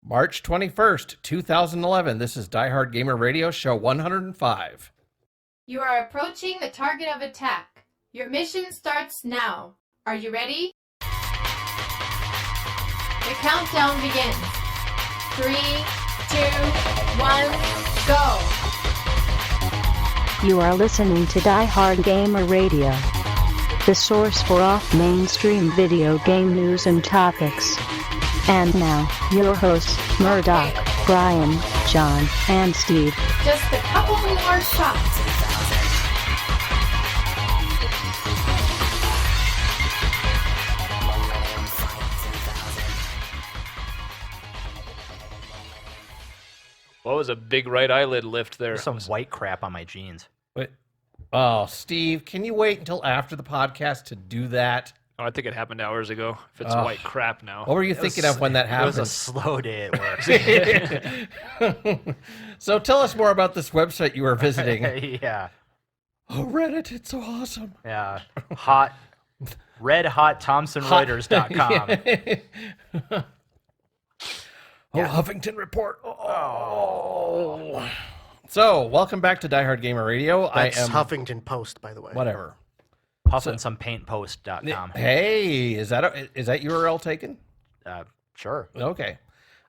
March 21st, 2011. This is Diehard Gamer Radio, show 105. You are approaching the target of attack. Your mission starts now. Are you ready? The countdown begins. 3, 2, 1, go! You are listening to Diehard Gamer Radio, the source for off-mainstream video game news and topics. And now, your hosts, Murdock, Brian, John, and Steve. Just a couple more shots. What was a big right eyelid lift there? There's some white crap on my jeans. Wait. Oh, Steve, can you wait until after the podcast to do that? Oh, I think it happened hours ago. If it's white crap now. What were you thinking of when that happened? It was a slow day at work. So tell us more about this website you were visiting. Yeah. Oh, Reddit, it's so awesome. Yeah. Red Hot ThompsonReuters.com. Oh, Huffington Report. Oh. So, welcome back to Diehard Gamer Radio. That's I am Huffington Post, by the way. whatever. PuffinSomePaintPost.com. Hey, is that URL taken? Sure. Okay.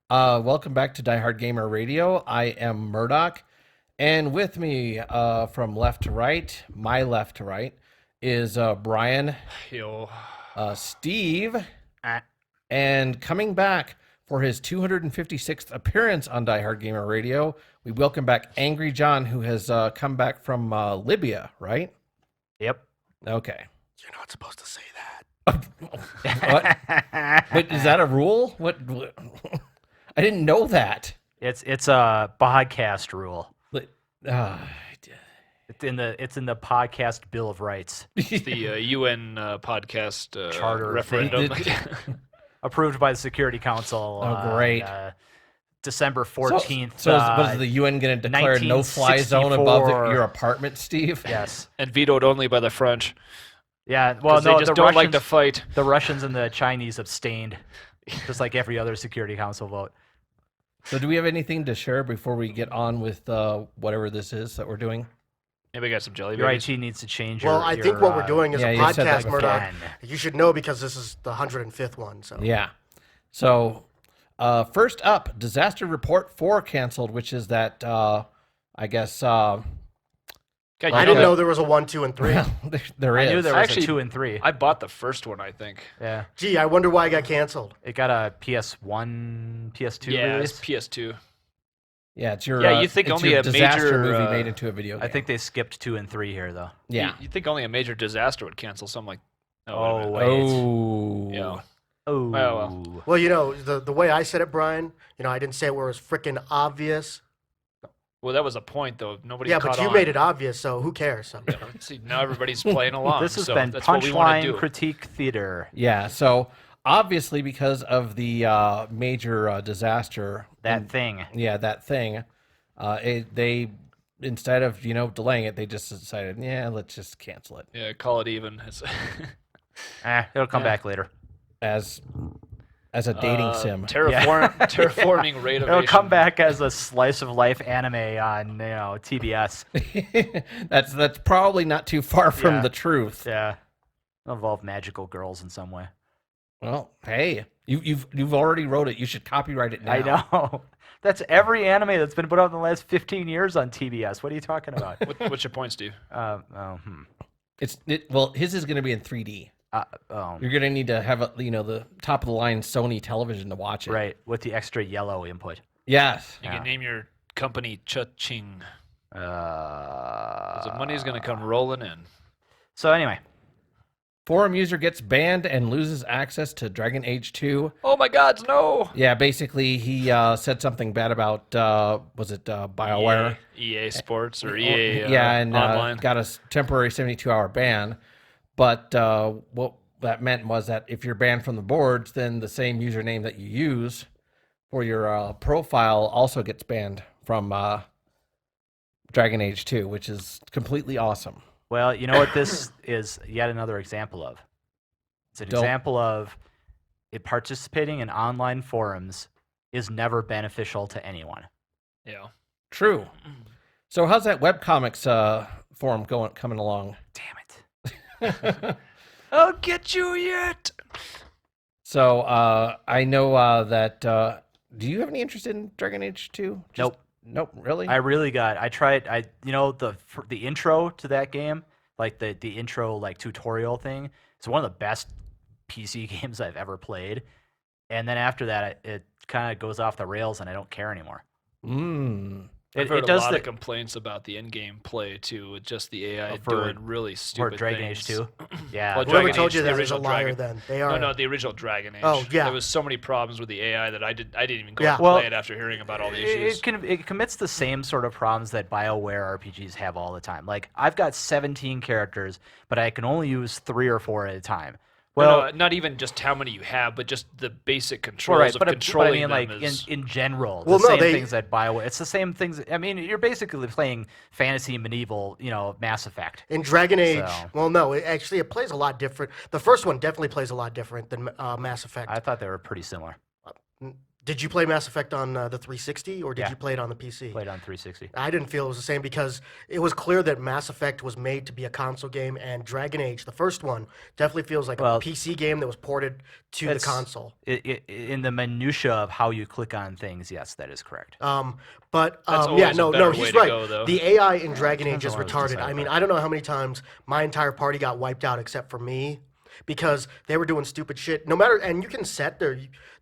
Welcome back to Diehard Gamer Radio. I am Murdock, and with me from left to right, my left to right, is Brian, Yo. Steve, and coming back for his 256th appearance on Diehard Gamer Radio, we welcome back Angry John, who has come back from Libya, right? Yep. Okay. You're not supposed to say that. What? Wait, is that a rule? What? I didn't know that. It's a podcast rule. It's in the podcast Bill of Rights. It's the UN podcast Charter referendum. Approved by the Security Council. Oh, great. December 14th. So is the UN going to declare a no-fly zone above your apartment, Steve? Yes. And vetoed only by the French. Yeah, well, no, they just don't like to fight. The Russians and the Chinese abstained, just like every other Security Council vote. So do we have anything to share before we get on with whatever this is that we're doing? Maybe we got some jelly Your babies. IT needs to change. Well, I think what we're doing is a you said that podcast, Murdoch. again. You should know because this is the 105th one. So Yeah. So first up, Disaster Report 4 canceled, which is that, I guess... God, I didn't know there was a 1, 2, and 3. there is. I knew there was Actually, a 2 and 3. I bought the first one, I think. Yeah. Gee, I wonder why it got canceled. It got a PS1, PS2 Yeah, release. it's PS2. Yeah, it's your Yeah, you think it's only your a disaster major, movie made into a video game. I think they skipped 2 and 3 here, though. Yeah. You think only a major disaster would cancel something like... Oh, wait a minute. wait. Oh. Yeah. Oh. Well. Well, you know, the way I said it, Brian, you know, I didn't say it where it was freaking obvious. Well, that was a point, though. Nobody Yeah, caught but you on. made it obvious, so who cares? So. See, now everybody's playing along. This has so been that's what we want to Punchline do. Critique Theater. Yeah, so obviously because of the major disaster... That thing. Yeah, that thing. They, instead of, delaying it, they just decided, let's just cancel it. Yeah, call it even. It's It'll come back later. As a dating sim. Terraforming rate of It'll come back as a slice of life anime on TBS. That's probably not too far from Yeah. the truth. Yeah, it'll involve magical girls in some way. Well, hey, you've already wrote it. You should copyright it now. I know. That's every anime that's been put out in the last 15 years on TBS. What are you talking about? What's your point, Steve? Well, his is going to be in 3D. You're going to need to have the top of the line Sony television to watch it. Right, with the extra yellow input. Yes. You can name your company Cha-Ching. The money's going to come Uh, rolling in. So anyway, Forum user gets banned and loses access to Dragon Age 2. Oh my God, no! Yeah, basically he said something bad about was it BioWare? EA Sports or EA and Online. got a temporary 72-hour ban. But what that meant was that if you're banned from the boards, then the same username that you use for your profile also gets banned from Dragon Age 2, which is completely awesome. well, you know what this is yet another example of? It's an example of it participating in online forums is never beneficial to anyone. Yeah. True. So how's that webcomics forum coming along? Damn it. I'll get you yet. So I know that. Do you have any interest in Dragon Age 2? Nope. Nope. Really? I tried. The intro to that game, like the intro like tutorial thing, it's one of the best PC games I've ever played. And then after that, it kind of goes off the rails, and I don't care anymore. I've heard It a does lot the, of complaints about the in-game play too, with just the AI for- doing really for stupid Dragon things. Age 2. Yeah. Well, Whoever Dragon told Age, you the that is a original liar. Dragon- Then they are. No, the original Dragon Age. Oh, yeah. There was so many problems with the AI that I didn't even go Yeah. and Well, play it after hearing about all the issues. It commits the same sort of problems that BioWare RPGs have all the time. Like, I've got 17 characters, but I can only use 3 or 4 at a time. Well, no, not even just how many you have, but just the basic well, controls right, of but I controlling mean, like, them is... in general, Well, the no, same they- things that BioWare. It's the same things. I mean, you're basically playing fantasy medieval, Mass Effect. In Dragon Age, So- well, no, it plays a lot different. The first one definitely plays a lot different than Mass Effect. I thought they were pretty similar. Did you play Mass Effect on the 360 or did Yeah. you play it on the PC? Played on 360. I didn't feel it was the same because it was clear that Mass Effect was made to be a console game, and Dragon Age, the first one, definitely feels like Well, a PC game that was ported to the It's- console. In the minutia of how you click on things, yes, that is correct. But That's yeah, always a no, better he's way to right. go, though. The AI in Dragon Age Depends is on what it's retarded. decided I mean, by. I don't know how many times my entire party got wiped out except for me because they were doing stupid shit. No matter, and you can set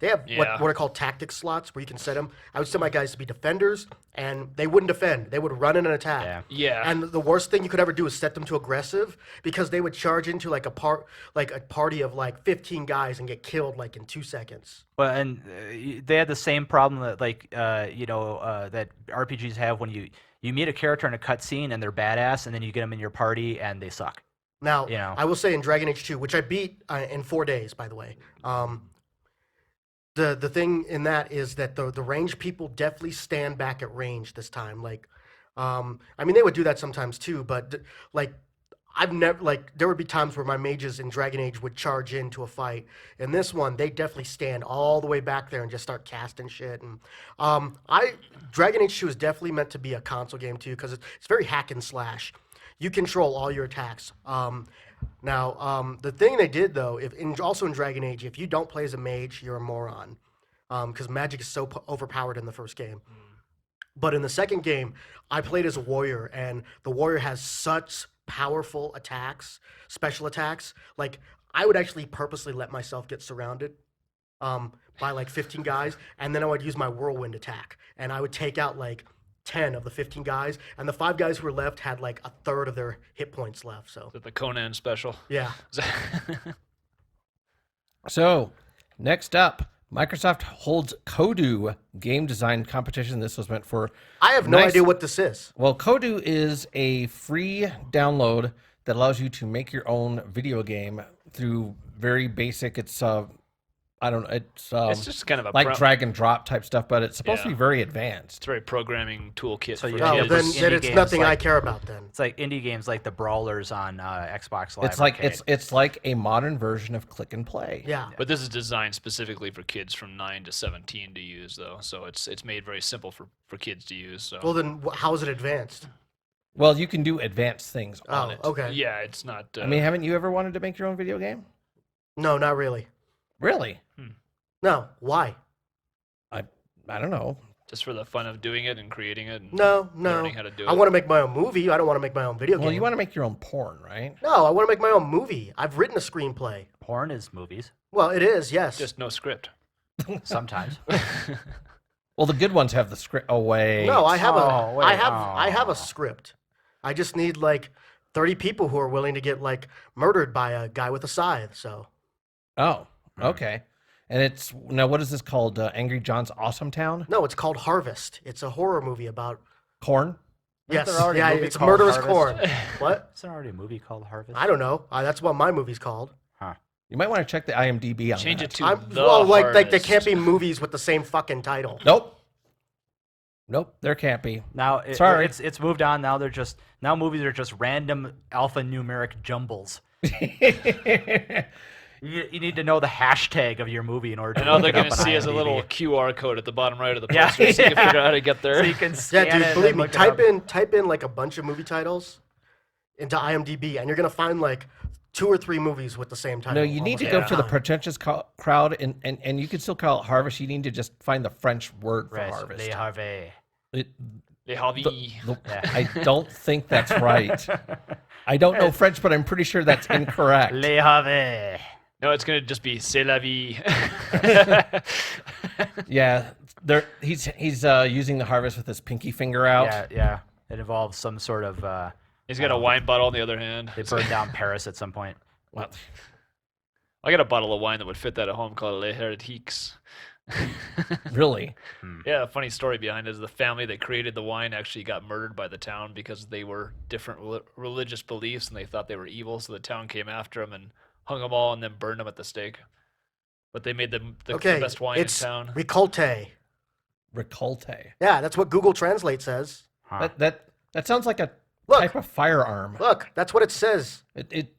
they have Yeah. what are called tactic slots where you can set them. I would set my guys to be defenders, and they wouldn't defend. They would run in an attack. Yeah. Yeah. And the worst thing you could ever do is set them to aggressive because they would charge into like a party of like 15 guys and get killed like in 2 seconds. Well, and they had the same problem that that RPGs have when you meet a character in a cutscene and they're badass, and then you get them in your party and they suck. Now, You know. I will say in Dragon Age 2, which I beat in 4 days, by the way, the thing in that is that the range people definitely stand back at range this time. Like, I mean, they would do that sometimes too, but like, I've never there would be times where my mages in Dragon Age would charge into a fight. In this one, they definitely stand all the way back there and just start casting shit. And Dragon Age 2 is definitely meant to be a console game too because it's very hack and slash. You control all your attacks. The thing they did though, also in Dragon Age, if you don't play as a mage, you're a moron, because magic is so overpowered in the first game. But in the second game, I played as a warrior, and the warrior has such powerful attacks, special attacks. Like I would actually purposely let myself get surrounded by like 15 guys, and then I would use my whirlwind attack, and I would take out like 10 of the 15 guys, and the 5 guys who were left had like a third of their hit points left. So The Conan special. yeah. So, next up, Microsoft holds Kodu game design competition. This was meant for. I have no nice- idea what this is. Well, Kodu is a free download that allows you to make your own video game through very basic. It's I don't know. It's just kind of a like drag and drop type stuff, but it's supposed to Yeah. be very advanced. It's a very programming toolkit So for you Oh, kids. then, kids. then Indie it's games nothing I like- care about then. It's like indie games like the Brawlers on Xbox Live. It's like Arcade. it's like a modern version of click and play. Yeah. But this is designed specifically for kids from 9 to 17 to use, though. So it's made very simple for kids to use. So Well, then how is it advanced? Well, you can do advanced things on Oh, it. okay. yeah, it's not. I mean, haven't you ever wanted to make your own video game? No, not really. Really? No. Why? I don't know. just for the fun of doing it and creating it. And No. learning how to do I it. want to make my own movie. I don't want to make my own video game. Well, you want to make your own porn, right? No, I want to make my own movie. I've written a screenplay. Porn is movies Well, it is, yes. Just no script. sometimes. Well, the good ones have the script. Oh wait. No, I have Oh, wait, I have oh. a script. I just need like 30 people who are willing to get like murdered by a guy with a scythe. So Oh, okay. And it's now. What is this called? Angry John's Awesome Town? no, it's called Harvest. It's a horror movie about Corn? yes, there already a yeah, movie it's called murderous Harvest? corn. What? Isn't there already a movie called Harvest? I don't know. That's what my movie's called. Huh. You might want to check the IMDb on Change that. it to the like there Harvest. can't be movies with the same fucking title. Nope, there can't be. Now Sorry. it's moved on. Now movies are just random alphanumeric jumbles. You need to know the hashtag of your movie in order to And all look they're it going up to on see is a IMDb. little QR code at the bottom right of the Yeah. poster, so you can figure out how to get there. So you can scan Yeah, dude, it and believe then me, look it up. type in like a bunch of movie titles into IMDb, and you're gonna find like 2 or 3 movies with the same title. No, you need to almost go every for the time. pretentious crowd, and you can still call it harvest. You need to just find the French word for Right, harvest. Les Harvey. It- Les Harvey. Yeah. I don't think that's right. I don't know French, but I'm pretty sure that's incorrect. Les Harvey. No, it's going to just be C'est la vie. Yeah, he's using the harvest with his pinky finger out. Yeah. It involves some sort of. He's got a wine bottle on the other hand. They burned down Paris at some point. What? I got a bottle of wine that would fit that at home called Les Heretiques. Really? Yeah, a funny story behind it is the family that created the wine actually got murdered by the town because they were different religious beliefs and they thought they were evil, so the town came after them and hung them all and then burned them at the stake. But they made the Okay, best wine it's in town. Ricolte. Ricolte. Yeah, that's what Google Translate says. Huh. That sounds like a Look. type of firearm. Look, that's what it says. It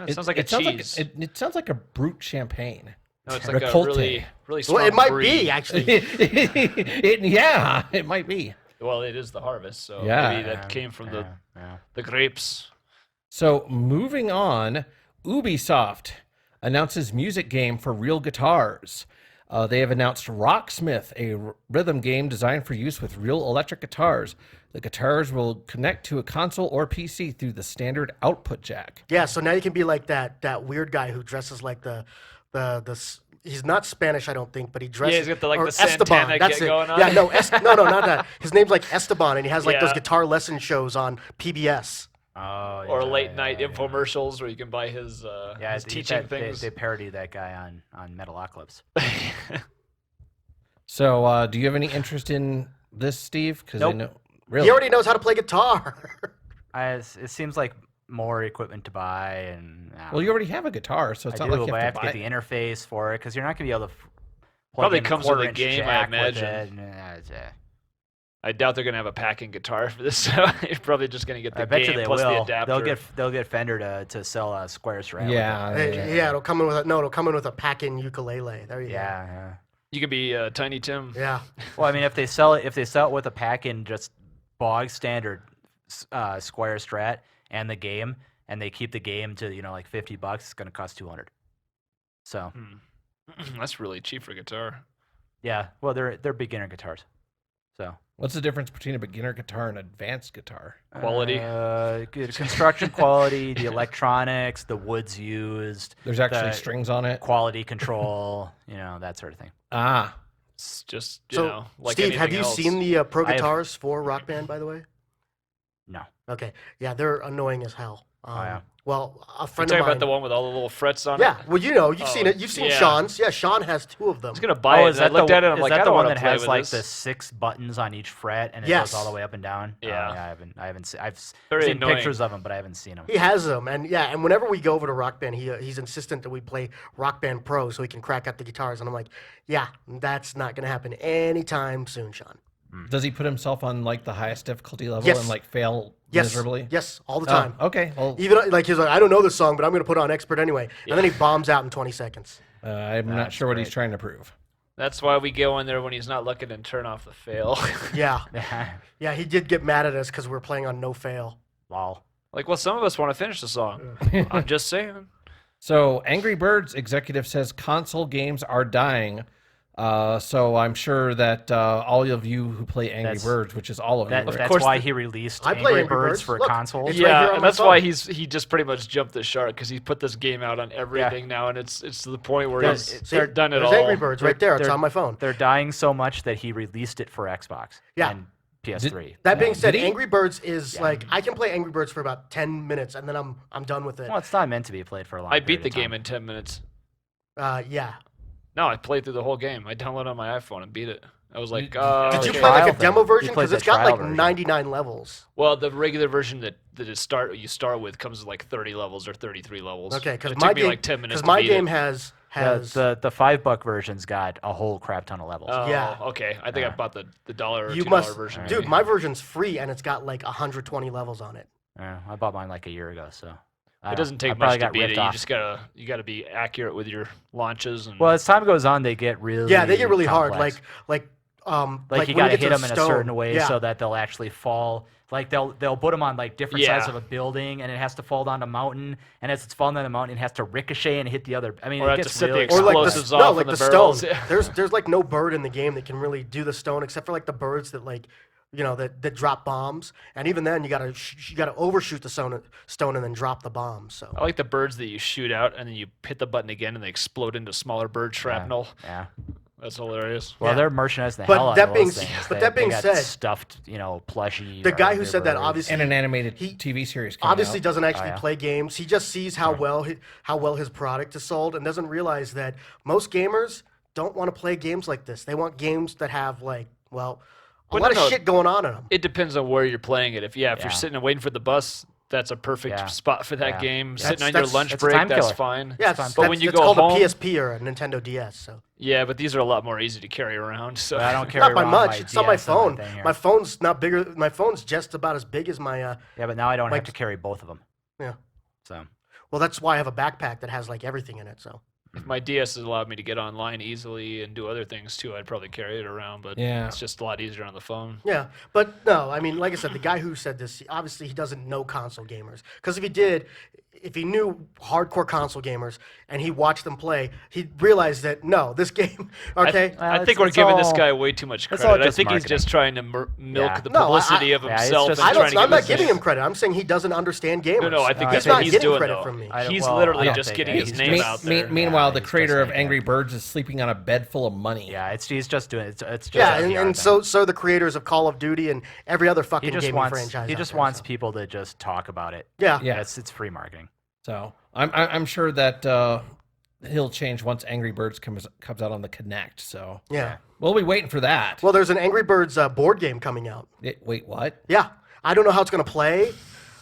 Sounds like a cheese. It sounds like a brute champagne. No, it's like Ricolte. a really strong Well, it might brie. be actually. Yeah, it might be. Well, it is the harvest, so Yeah. maybe that came from Yeah. the grapes. So moving on, Ubisoft announces music game for real guitars. They have announced Rocksmith, a rhythm game designed for use with real electric guitars. The guitars will connect to a console or PC through the standard output jack. Yeah, so now you can be like that weird guy who dresses like the he's not Spanish, I don't think, but he dresses. Yeah, he's got the, like, or the Santana that's get it. going on. Yeah, no, no, not that. His name's like Esteban, and he has like those Yeah. guitar lesson shows on PBS. Oh, Or yeah, late night yeah. infomercials where you can buy his Yeah, teaching things. They parody that guy on Metalocalypse. So, do you have any interest in this, Steve? Because I Nope. know really. He already knows how to play guitar. It seems like more equipment to buy, and Well, you already have a guitar, so it's I not do, like you but I have have to to buy. get the interface for it because you're not going to be able to plug Probably in the comes with a quarter-inch game, I jack with imagine. it, and, it's, I doubt they're gonna have a packing guitar for this. So you're probably just gonna get the I bet game you they plus the will. adapter. They'll get Fender to sell a Square Strat. with Yeah, it. Yeah, it'll come in with it'll come in with a pack-in ukulele. There you go. Yeah. You could be Tiny Tim. Yeah. Well, I mean, if they sell it with a pack-in just bog standard Squire Strat and the game, and they keep the game to like $50, it's going to cost $200. So That's really cheap for guitar. yeah, well they're beginner guitars. So What's the difference between a beginner guitar and advanced guitar? Quality. Good construction quality, the electronics, the woods used, There's actually the strings on it. quality control, that sort of thing. Ah, It's just So, like Steve, have anything you else. seen the pro I have- guitars for Rock Band, by the way? No. Okay. Yeah, they're annoying as hell. yeah. Well, a You friend talking of mine. about the one with all the little frets on Yeah, it? well, you've Oh, seen it. You've seen yeah. Sean's. Yeah, Sean has 2 of them. I was gonna buy it. is And I that looked the, at it. and I'm is like, that I the don't one want that to play has with like this. the 6 buttons on each fret and it Yes. goes all the way up and down? Oh, Yeah. I haven't seen. I've Very seen annoying. pictures of them, but I haven't seen them. He has them, and whenever we go over to Rock Band, he's insistent that we play Rock Band Pro so he can crack out the guitars. And I'm like, yeah, that's not gonna happen anytime soon, Sean. does he put himself on like the highest difficulty level Yes. and like fail Yes, miserably? yes, all the Oh, time. okay. Well, Even like he's like, I don't know this song, but I'm gonna put it on expert anyway, and then he bombs out in 20 seconds. I'm not That's sure what he's great. trying to prove. That's why we go in there when he's not looking and turn off the fail. Yeah, yeah, he did get mad at us because we're playing on no fail. Lol. Like, well, some of us want to finish the song. I'm just saying. So, Angry Birds executive says console games are dying. So I'm sure that all of you who play Angry That's- Birds, which is all of you, That's course why the- he released I play Angry Angry Birds Birds. for Look, consoles. it's right here Yeah, on and my that's why phone. he just pretty much jumped the shark because he put this game out on everything now, and it's to the point where There's- he's See, done it there's all. Angry Birds right there. It's They're- on my phone. They're dying so much that he released it for Xbox Yeah. and PS3. That being said, Did he? Angry Birds is like I can play Angry Birds for about 10 minutes and then I'm done with it. Well, it's not meant to be played for a long I beat period the of time. game in 10 minutes. Yeah. No, I played through the whole game. I downloaded it on my iPhone and beat it. I was like, Did Did you okay. play like a Trial demo version. version? You played Because it's the got trial like version. 99 levels. Well, the regular version that you start with comes with like 30 levels or 33 levels. Okay, because it my took me game, like 10 minutes. because my to beat game it. has The $5 version's got a whole crap ton of levels. Oh, yeah. okay. I think I bought the dollar or you $2 must, version. dude. maybe. My version's free and it's got like 120 levels on it. Yeah, I bought mine like a year ago, so It doesn't take I probably much to got beat it. ripped You off. just gotta be accurate with your launches. And Well, as time goes on, they get really Yeah, they get really hard. complex. Like Like you when gotta get hit to them the in a stone, certain way yeah. so that they'll actually fall. Like they'll put them on like different sides Yeah. of a building, and it has to fall down a mountain. And as it's falling down the mountain, it has to ricochet and hit the other. I mean, Or it have to gets set the really Or like explosives the off no, in like the the barrels. stone. Yeah. There's like no bird in the game that can really do the stone except for like the birds that like that drop bombs. And even then, you gotta overshoot the stone and then drop the bomb. So I like the birds that you shoot out and then you hit the button again and they explode into smaller bird shrapnel. Yeah. That's hilarious. Well, Yeah. they're merchandising the But hell out that of being those s- things. but They- that being they got said, stuffed, plushie. the guy or who said that birds. obviously And an animated he- TV series coming obviously out. doesn't actually yeah. play games. He just sees how well his product is sold and doesn't realize that most gamers don't want to play games like this. They want games that have like a Well, lot no, of shit going on in them. It depends on where you're playing it. If you're Yeah. sitting and waiting for the bus, that's a perfect Yeah. spot for that Yeah. game. Yeah. Sitting on your That's- lunch it's a break, time that's killer. fine. Yeah, But when you it's go called home, a PSP or a Nintendo DS. So yeah, but these are a lot more easy to carry around. So But I don't care. not by much. It's on my phone. Thing My phone's not bigger. My phone's just about as big as my. Yeah, but now I don't like- have to carry both of them. Yeah. So Well, that's why I have a backpack that has like everything in it. So if my DS has allowed me to get online easily and do other things too, I'd probably carry it around. But Yeah. it's just a lot easier on the phone. yeah, but no, I mean, like I said, the guy who said this, obviously he doesn't know console gamers. Because if he did, if he knew hardcore console gamers and he watched them play, he'd realize that no, this game, okay. Well, I it's- think we're it's giving this all- guy way too much it's all credit. I just think he's marketing. just trying to milk Yeah. the No, publicity of yeah, it's himself. just- and I trying don't, to I'm give not us giving this- him credit. I'm saying he doesn't understand gamers. No, I think No, that's he's what not he's getting doing credit though. from me. I don't- He's well, I literally don't just think getting that his he's name just- out there. Meanwhile, Yeah, the he's creator just of making Angry it. Birds is sleeping on a bed full of money. Yeah, he's just doing it. It's just Yeah, a PR and thing. so the creators of Call of Duty and every other fucking he just gaming wants franchise. he out just there, wants so. people to just talk about it. Yeah, Yeah. It's free marketing. So I'm sure that he'll change once Angry Birds comes out on the Kinect. So yeah. we'll be waiting for that. Well, there's an Angry Birds board game coming out. Wait, what? Yeah, I don't know how it's gonna play.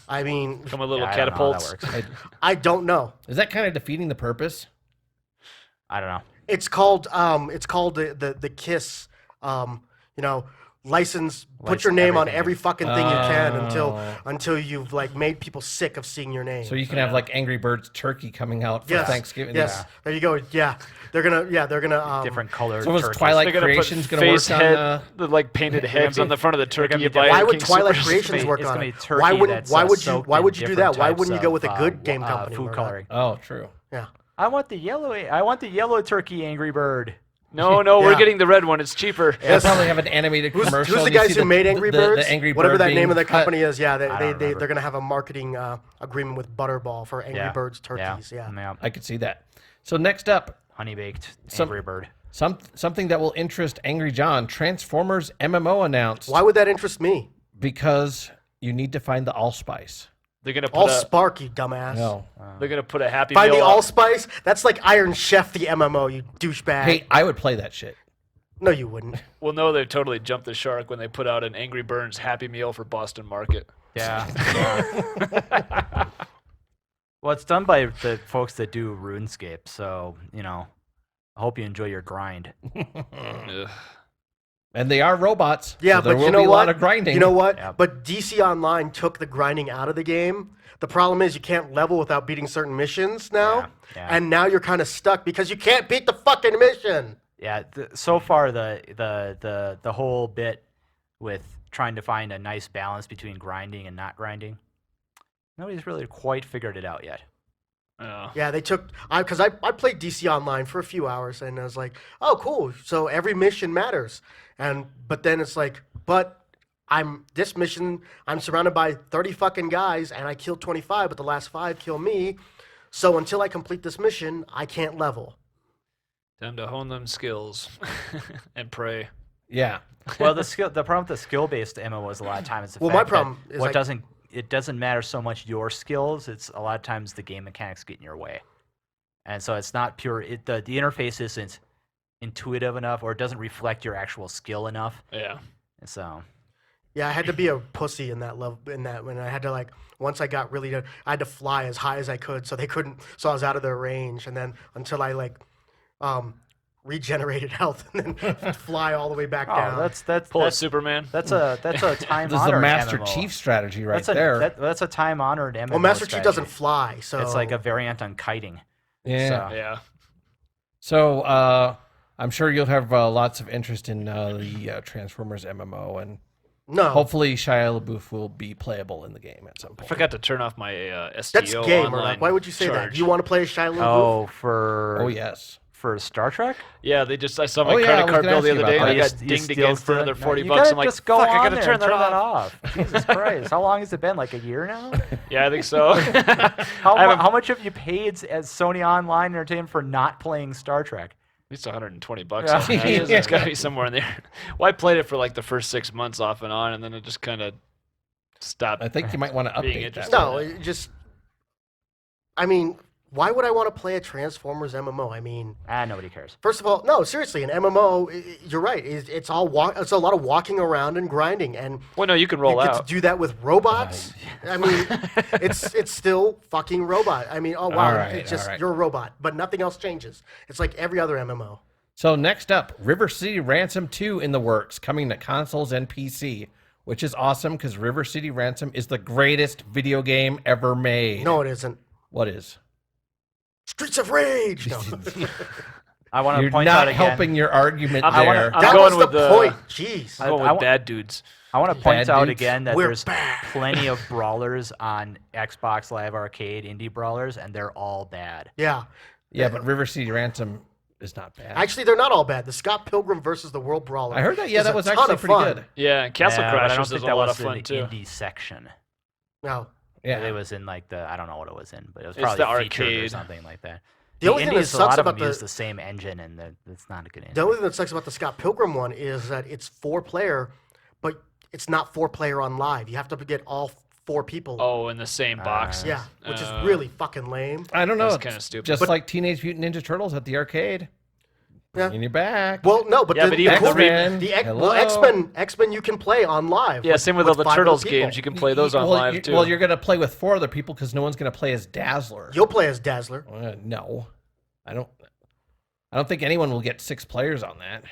I mean, Come with little Yeah, I don't know how that catapults. works. I don't know. Is that kind of defeating the purpose? I don't know. It's called the KISS, license. Put your License name on everything. every fucking thing you can Oh. until you've like made people sick of seeing your name. So you can have like Angry Birds turkey coming out for yes, Thanksgiving. Yes, there you go. Yeah, they're gonna Different colored So was turkeys. Twilight They're gonna Creations put gonna face work head, on? the like painted heads be- on the front of the they're turkey. gonna You be buy Why at would King Twilight Soopers. Creations work it's on gonna it? be turkey Why wouldn't that's, why would you soaked why in would you do that? different Why wouldn't you go types with a of, good game company? food Murdock? coloring? Oh, true. Yeah. I want the yellow turkey Angry Bird. No, Yeah. we're getting the red one. It's cheaper. They'll probably have an animated commercial. Who's the and you guys see who made Angry Birds? The Angry Whatever Bird that being name of the cut. company is, yeah, I don't remember. they're gonna have a marketing agreement with Butterball for Angry Birds turkeys. Yeah. I could see that. So next up, Honey baked Some- Angry Bird. something that will interest Angry John. Transformers MMO announced. Why would that interest me? Because you need to find the allspice. They're gonna put All a, Spark, you dumbass. No. they're gonna put a Happy Find Meal. the up. Allspice? That's like Iron Chef, the MMO, you douchebag. Hey, I would play that shit. No, you wouldn't. Well, no, they totally jumped the shark when they put out an Angry Birds Happy Meal for Boston Market. Yeah. Well, it's done by the folks that do RuneScape, so I hope you enjoy your grind. Ugh. And they are robots. Yeah, so there but will you know be a what? lot of grinding. You know what? Yep. But DC Online took the grinding out of the game. The problem is you can't level without beating certain missions now. Yeah. And now you're kind of stuck because you can't beat the fucking mission. Yeah. So far, the whole bit with trying to find a nice balance between grinding and not grinding, nobody's really quite figured it out yet. Yeah. Yeah, they took because I played DC Online for a few hours and I was like, oh cool, so every mission matters. But then it's like, this mission I'm surrounded by 30 fucking guys and I killed 25, but the last 5 kill me. So until I complete this mission, I can't level. Time to hone them skills and pray. Yeah. Well, the problem with the skill-based MMOs a lot of times is the Well, my fact problem that is it doesn't matter so much your skills. It's a lot of times the game mechanics get in your way, and so it's not pure. The interface isn't intuitive enough, or it doesn't reflect your actual skill enough. Yeah. And so Yeah, I had to be a pussy in that level. In that, when I had to once I got really, I had to fly as high as I could, so they couldn't. So I was out of their range, and then until I regenerated health and then fly all the way back Oh, down. Pull a that's Superman. that's a time This is the honored Master MMO. Chief strategy right That's a there. that's a time honored MMO. Well, Master Chief strategy. doesn't fly, so It's like a variant on kiting. Yeah. So- Yeah. So I'm sure you'll have lots of interest in the Transformers MMO, and no. hopefully Shia LaBeouf will be playable in the game at some I point. forgot to turn off my STO That's gay, online Murdock. Why would you say that? charge. Do you want to play as Shia LaBeouf? Oh, for Oh yes. for Star Trek? Yeah, I saw my Oh, yeah, I credit was card gonna bill the ask you other day, about and I that. got You dinged still again for still- another no, $40. you gotta I'm like, just go fuck, on I gotta there turn and that turn off. Jesus Christ! How long has it been? Like a year now? Yeah, I think so. How, I haven't- how much have you paid as Sony Online Entertainment for not playing Star Trek? At least $120 Yeah. on that. It's got to be somewhere in there. Well, I played it for like the first 6 months off and on, and then it just kind of stopped. I think you might want to Being update that. interested. No, it just. I mean, why would I want to play a Transformers MMO? I mean, Nobody cares. first of all, no, seriously, an MMO. You're right. It's all it's a lot of walking around and grinding, and Well, no, you can you roll get out. to do that with robots. I mean, it's still fucking robot. I mean, oh wow, All right, it's just all right. you're a robot, but nothing else changes. It's like every other MMO. So next up, River City Ransom 2 in the works, coming to consoles and PC, which is awesome because River City Ransom is the greatest video game ever made. No, it isn't. What is? Streets of Rage. No. I want to You're point not out again. helping your argument I wanna- there. I'm that going was with the point. Jeez. I'm going I with wa- bad dudes. I want to point Bad out dudes. again that We're there's back. plenty of brawlers on Xbox Live Arcade, indie brawlers, and they're all bad. Yeah. Yeah, but River City Ransom is not bad. Actually, they're not all bad. The Scott Pilgrim versus the World Brawler. I heard that. Yeah, is that a was ton actually of pretty fun. good. Yeah, and Castle Yeah, but I don't Crashers think is a that lot was of fun in the too. indie section. No. Yeah. It was in like the I don't know what it was in, but it was It's probably the featured or arcade. something like that. The only thing that indies, a lot sucks of about them use the the same engine, and it's not a good engine. the only thing that sucks about the Scott Pilgrim one is that it's 4-player, but it's not 4-player on live. You have to get all 4 people. Oh, in the same box. Yeah, which is Uh, really fucking lame. I don't know. That's it's kinda stupid. Just But- like Teenage Mutant Ninja Turtles at the arcade. Yeah. In your back. Well, no, but Yeah, the, but the even cool- X-Men, well, hello. X-Men you can play on live. Yeah, with- same with all the 5 other Turtles people. games. You can play those on well, live too. Well, you're going to play with 4 other people because no one's going to play as Dazzler. You'll play as Dazzler. No. I don't think anyone will get 6 players on that.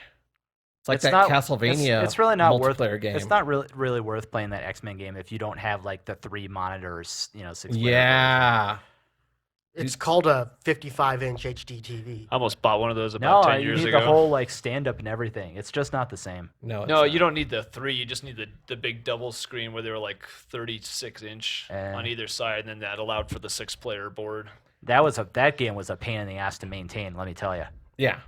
It's like It's that not- Castlevania It's really not worth. multiplayer game. It's not really worth playing that X-Men game if you don't have like the 3 monitors, 6. Yeah. It's called a 55-inch HD TV. I almost bought one of those No, about 10 you years need ago. the whole like stand up and everything. It's just not the same. No, it's No, not. you don't need the 3. You just need the big double screen where they were like 36-inch on either side, and then that allowed for the 6-player board. That game was a pain in the ass to maintain. Let me tell you. Yeah.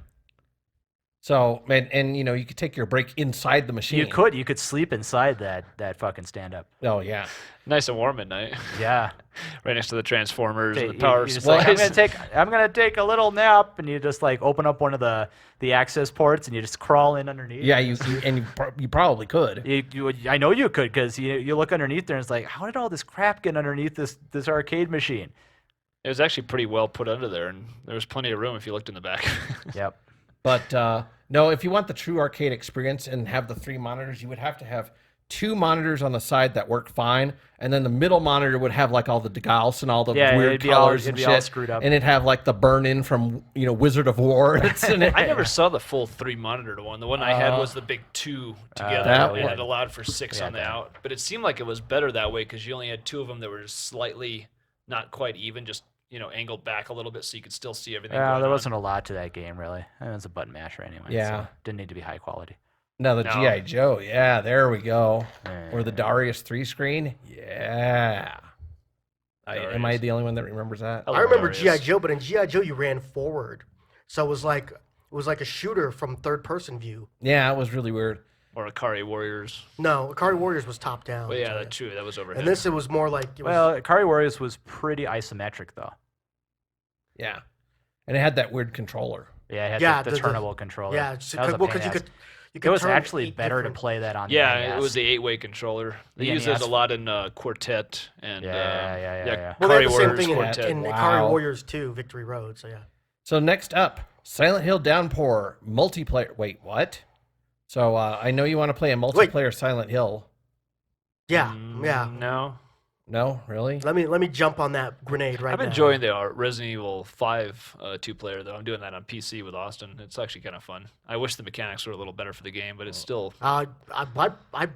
So, and you could take your break inside the machine. You could sleep inside that fucking stand up. Oh, yeah. Nice and warm at night, Yeah. right next to the Transformers and the You- power you're just supplies. like, I'm gonna take a little nap, and you just like open up one of the access ports, and you just crawl in underneath. Yeah, you probably could. I know you could, because you look underneath there, and it's like, how did all this crap get underneath this arcade machine? It was actually pretty well put under there, and there was plenty of room if you looked in the back. Yep. But no, if you want the true arcade experience and have the 3 monitors, you would have to have 2 monitors on the side that work fine, and then the middle monitor would have like all the degauss and all the Yeah, weird it'd be all- colors it'd and be shit, all screwed up. and it'd have like the burn-in from Wizard of War. It's in it. I never saw the full 3-monitored one. The one I had was the big 2 together, That and one. it allowed for 6 on the out. But it seemed like it was better that way because you only had 2 of them that were slightly not quite even, just angled back a little bit so you could still see everything. Yeah, going there on. wasn't a lot to that game really. It was a button masher anyway. Yeah. So didn't need to be high quality. No, the No. G.I. Joe. Yeah, there we go. Or the Yeah. Darius 3 screen. Yeah. Am I Darius. the only one that remembers that? Oh, I remember Hilarious. G.I. Joe, but in G.I. Joe you ran forward. So it was like a shooter from third-person view. Yeah, it was really weird. Or Akari Warriors. No, Akari Warriors was top-down. Well, yeah, so that too. That was overhead. And this, it was more like... It was, Well, Akari Warriors was pretty isometric though. Yeah. And it had that weird controller. Yeah, it had Yeah, the the- turnable controller. yeah, That was a well, pain in because the you ass. could It was turn actually 8 better to different- play that on the yeah, NES. it was the 8-way controller. They The used it NES. a lot in Quartet and Yeah. Well, they Akari had the same Warriors thing Quartet. in Wow. Akari Warriors 2, Victory Road, so yeah. So next up, Silent Hill Downpour multiplayer. Wait, what? So I know you want to play a multiplayer Silent Hill. Yeah, yeah. No. No, really? Let me jump on that grenade right I'm now. enjoying the Resident Evil 5 two-player, though. I'm doing that on PC with Austin. It's actually kind of fun. I wish the mechanics were a little better for the game, but it's still... I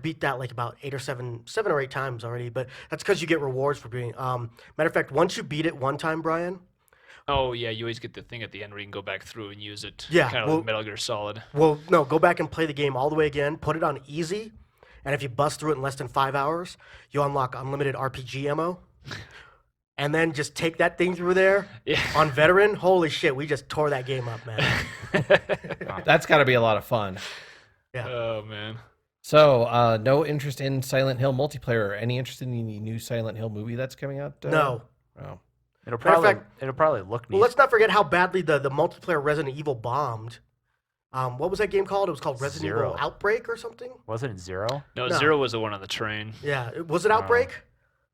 beat that like about 7 or 8 times already, but that's because you get rewards for being. Matter of fact, once you beat it one time, Brian. Oh, yeah, you always get the thing at the end where you can go back through and use it. Yeah, Kind of like Metal Gear Solid. Well, no, go back and play the game all the way again. Put it on easy, and if you bust through it in less than 5 hours, you unlock unlimited RPG ammo. And then just take that thing through there on veteran. Holy shit, we just tore that game up, man. That's got to be a lot of fun. Yeah. Oh, man. So, no interest in Silent Hill multiplayer. Any interest in the new Silent Hill movie that's coming out? No. Oh. It'll Matter of probably fact- look neat. Well, let's not forget how badly the multiplayer Resident Evil bombed. What was that game called? It was called Resident Zero. Evil Outbreak or something? Wasn't it 0? No, No. 0 was the one on the train. Yeah. Was it Outbreak?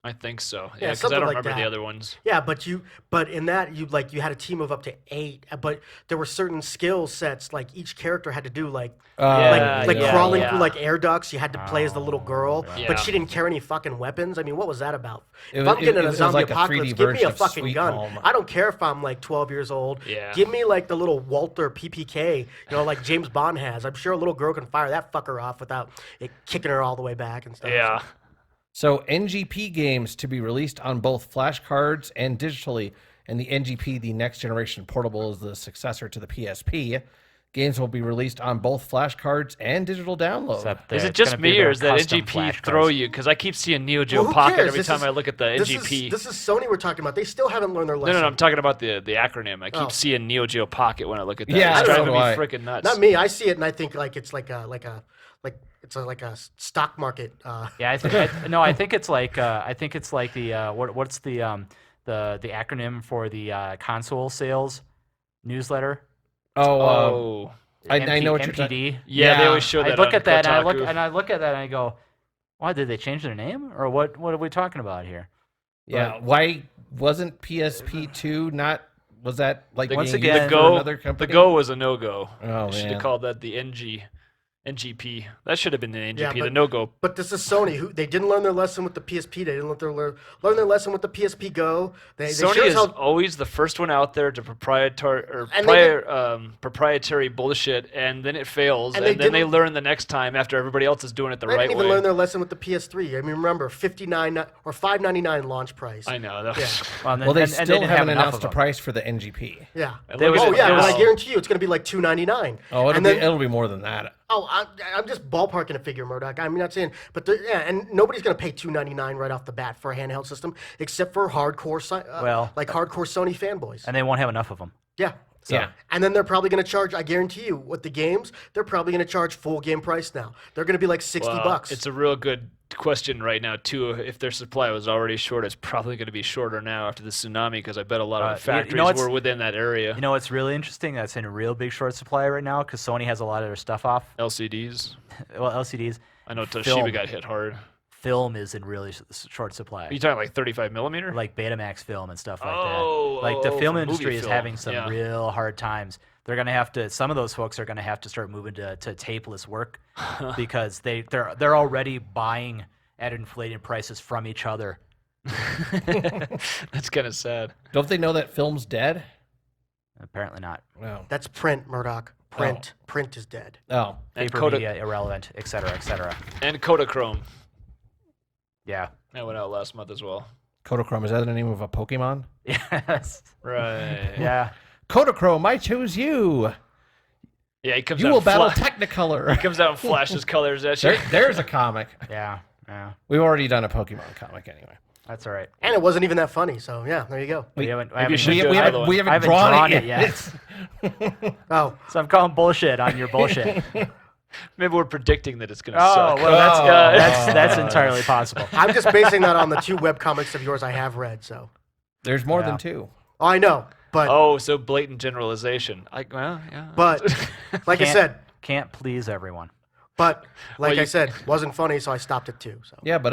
I think so. Yeah, Yeah, because I something don't like remember the that. other ones. Yeah, but in that you had a team of up to 8, but there were certain skill sets like each character had to do like crawling through like air ducts. You had to play as the little girl, Yeah. but she didn't carry any fucking weapons. I mean, what was that about? It If was- I'm getting it in a was zombie like a apocalypse, 3D give me version a of fucking Sweet gun. Home. I don't care if I'm like 12 years old. Yeah. Give me like the little Walther PPK, like James Bond has. I'm sure a little girl can fire that fucker off without it kicking her all the way back and stuff. Yeah. So, NGP games to be released on both flashcards and digitally. And the NGP, the next generation portable, is the successor to the PSP. Games will be released on both flashcards and digital download. Except Is that it it's just gonna be me, their or is that custom NGP flash throw cards. you? Because I keep seeing Neo Geo Well, who Pocket cares? every This time is- I look at the NGP. This is Sony we're talking about. They still haven't learned their No, lesson. I'm talking about the acronym. I keep Oh. seeing Neo Geo Pocket when I look at that. Yeah, it's so driving do me I. freaking nuts. Not me. I see it and I think like it's like a stock market. Yeah, I think it's like the what's the acronym for the console sales newsletter? Oh, I know what you're MPD. yeah, they always show that. I look on at that Kotaku. and I look at that and I go, why did they change their name or what are we talking about here? Yeah, why wasn't PSP2 not? Was that like Once being again, used the for Go, another company? the Go was a no-go. Oh, They should man. have called that the NGP. That should have been the NGP. Yeah, the but- no-go. But this is Sony. Who they didn't learn their lesson with the PSP. They didn't learn their lesson with the PSP Go. They Sony sure as is hell- always the first one out there to proprietary bullshit, and then it fails, And and, they then they didn't- learn the next time after everybody else is doing it the They right didn't even way. learn their lesson with the PS3. I mean, remember, $59 or $5.99 launch price. I know. That Yeah. was, Well, they and still didn't have haven't enough announced a of them. price for the NGP. Yeah. And look at Oh it, yeah, it but was- I guarantee you it's going to be like $2.99. Oh, And then- it'll be more than that. Oh, I'm just ballparking a figure, Murdock. I'm not saying, but and nobody's going to pay $2.99 right off the bat for a handheld system, except for hardcore, hardcore Sony fanboys. And they won't have enough of them. Yeah. Yeah. And then they're probably going to charge. I guarantee you, with the games, they're probably going to charge full game price now. They're going to be like $60. It's a real good question right now too. If their supply was already short, it's probably going to be shorter now after the tsunami, because I bet a lot of the you know factories what's- were within that area. You know what's really interesting? That's in a real big short supply right now because Sony has a lot of their stuff off. LCDs. Well, LCDs. I know Toshiba Film. got hit hard. Film is in really short supply. Are you talking like 35 millimeter? Like Betamax film and stuff like Oh, that. Like the oh, film for movie industry is film, having some yeah. real hard times. They're gonna have to. Some of those folks are gonna have to start moving to tapeless work because they're already buying at inflating prices from each other. That's kind of sad. Don't they know that film's dead? Apparently not. No. That's print, Murdoch. Print. Print is dead. Oh. And Paper media irrelevant, et cetera, et cetera. And Kodachrome. Yeah. That went out last month as well. Kodachrome, is that the name of a Pokemon? Yes. Right. Yeah. Kodachrome, I choose you. Yeah, he comes You out will and battle he Technicolor. comes out and flashes colors at you. There's a comic. Yeah. Yeah. We've already done a Pokemon comic anyway. That's all right. And it wasn't even that funny. So yeah, there you go. We haven't. maybe you should We, do we another haven't, one. we haven't I haven't drawn, drawn it it yet. yet. Oh, So I'm calling bullshit on your bullshit. Maybe we're predicting that it's going to Oh suck. well, that's entirely possible. I'm just basing that on the 2 webcomics of yours I have read. So There's more Yeah. than 2. oh, I know, but Oh, so blatant generalization. Well, yeah. but like I said, Can't please everyone. but like Well, I said, wasn't funny, so I stopped it too. So Yeah, but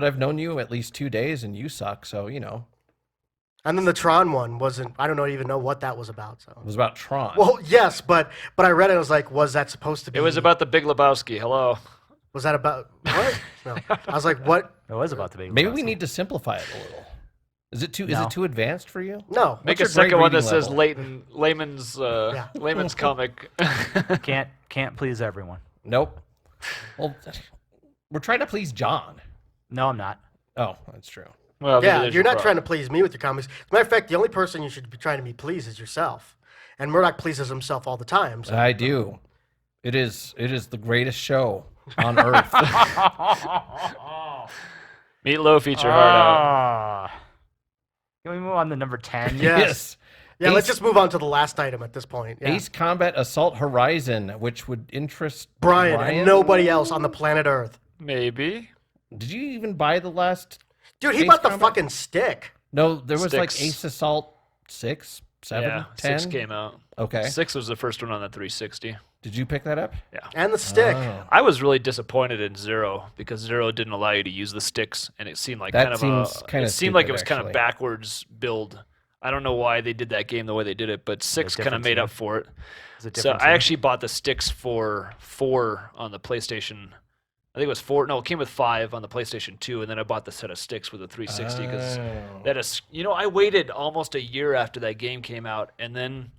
I've known you at least 2 days and you suck, so you know. and then the Tron one wasn't. I don't even know what that was about. So It was about Tron. well, yes, but I read it. I was like, was that supposed to be? It was about the Big Lebowski. Hello. Was that about what? No, I was like, what? It was about the Big Maybe Lebowski. we need to simplify it a little. Is it too No. advanced for you? No, Make What's a your great second one that reading says level? layman's comic. Can't please everyone. Nope. Well, we're trying to please John. No, I'm not. Oh, that's true. Well, maybe yeah, there's you're your not trying problem. to please me with your comics. As a matter of fact, the only person you should be trying to be pleased is yourself. And Murdock pleases himself all the time. So. I do. It is the greatest show on earth. Meatloaf, eat your heart out. Ah. Can we move on to number 10? Yes. Yeah, let's Ace- just move on to the last item at this point. Yeah. Ace Combat Assault Horizon, which would interest Brian and nobody else on the planet Earth. Maybe. Did you even buy the last? Dude, he Ace bought the Combat? fucking stick. No, there was like Sticks. Ace Assault 6, 7, Yeah, 10. 6 came out. Okay. 6 was the first one on the 360. Did you pick that up? And the stick. Oh. I was really disappointed in Zero because Zero didn't allow you to use the sticks, and it seemed like That kind of seems kinda it seemed like it stupid, was kind of actually. backwards build. I don't know why they did that game the way they did it, but 6 kind of different made team. up for it. It's a So different I team. actually bought the sticks for 4 on the PlayStation. I think it was 4. No, it came with 5 on the PlayStation 2, and then I bought the set of sticks with the 360 because Oh. that is, I waited almost a year after that game came out, and then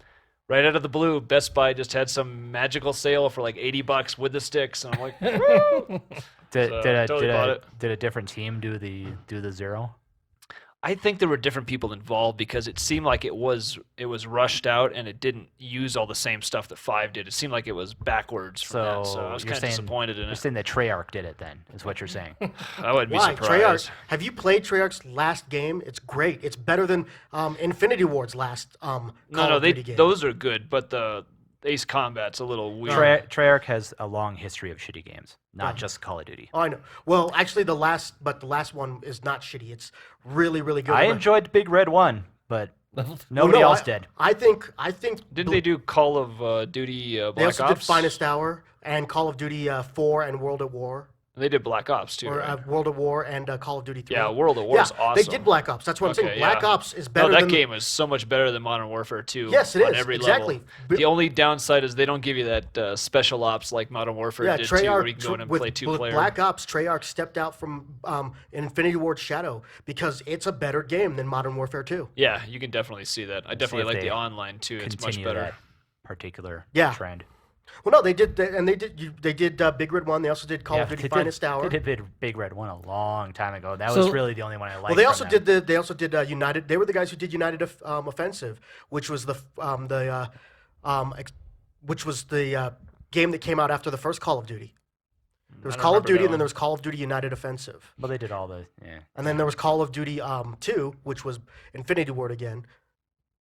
right out of the blue, Best Buy just had some magical sale for like $80 with the sticks, and I'm like, woo! Did, So, did, a, totally did, bought a, it. did a different team do the Zero? I think there were different people involved because it seemed like it was rushed out and it didn't use all the same stuff that 5 did. It seemed like it was backwards from that, so I was you're kind of saying- disappointed in You're it. saying that Treyarch did it then, is what you're saying. I wouldn't be Why? surprised. Treyarch. Have you played Treyarch's last game? It's great. It's better than Infinity Ward's last Call No, of Duty game. those are good, but the Ace Combat's a little weird. Treyarch has a long history of shitty games, not just Call of Duty. Oh, I know. Well, actually, the last one is not shitty. It's really, really good. I But- enjoyed Big Red 1, but Well, nobody no, else I- did. I think. Didn't they do Call of Duty Black They also Ops? did Finest Hour and Call of Duty 4 and World at War. They did Black Ops too. Or right? World at War and Call of Duty 3. Yeah, World at War is Yeah, they awesome. did Black Ops. That's what I'm saying. Okay, Black yeah. Ops is better No, that than game is so much better than Modern Warfare 2. Yes, it on is, every exactly. level. But- The only downside is they don't give you that special ops like Modern Warfare Yeah, did too, where Treyarch you can go in and with, play with two-player. Black Ops, Treyarch stepped out from Infinity Ward Shadow because it's a better game than Modern Warfare 2. Yeah, you can definitely see that. I See definitely if like they the online too. It's much Continue better. that particular Yeah. trend. Well, no, they did, they did Big Red 1. They also did Call of Duty they Finest Hour. They did Big Red 1 a long time ago. That So- was really the only one I liked. Well, they from also them. did United. They were the guys who did United Offensive, which was the game that came out after the first Call of Duty. There was I don't Call of remember Duty, that and then one. there was Call of Duty United Offensive, Well, they did all the and then there was Call of Duty 2, which was Infinity Ward again,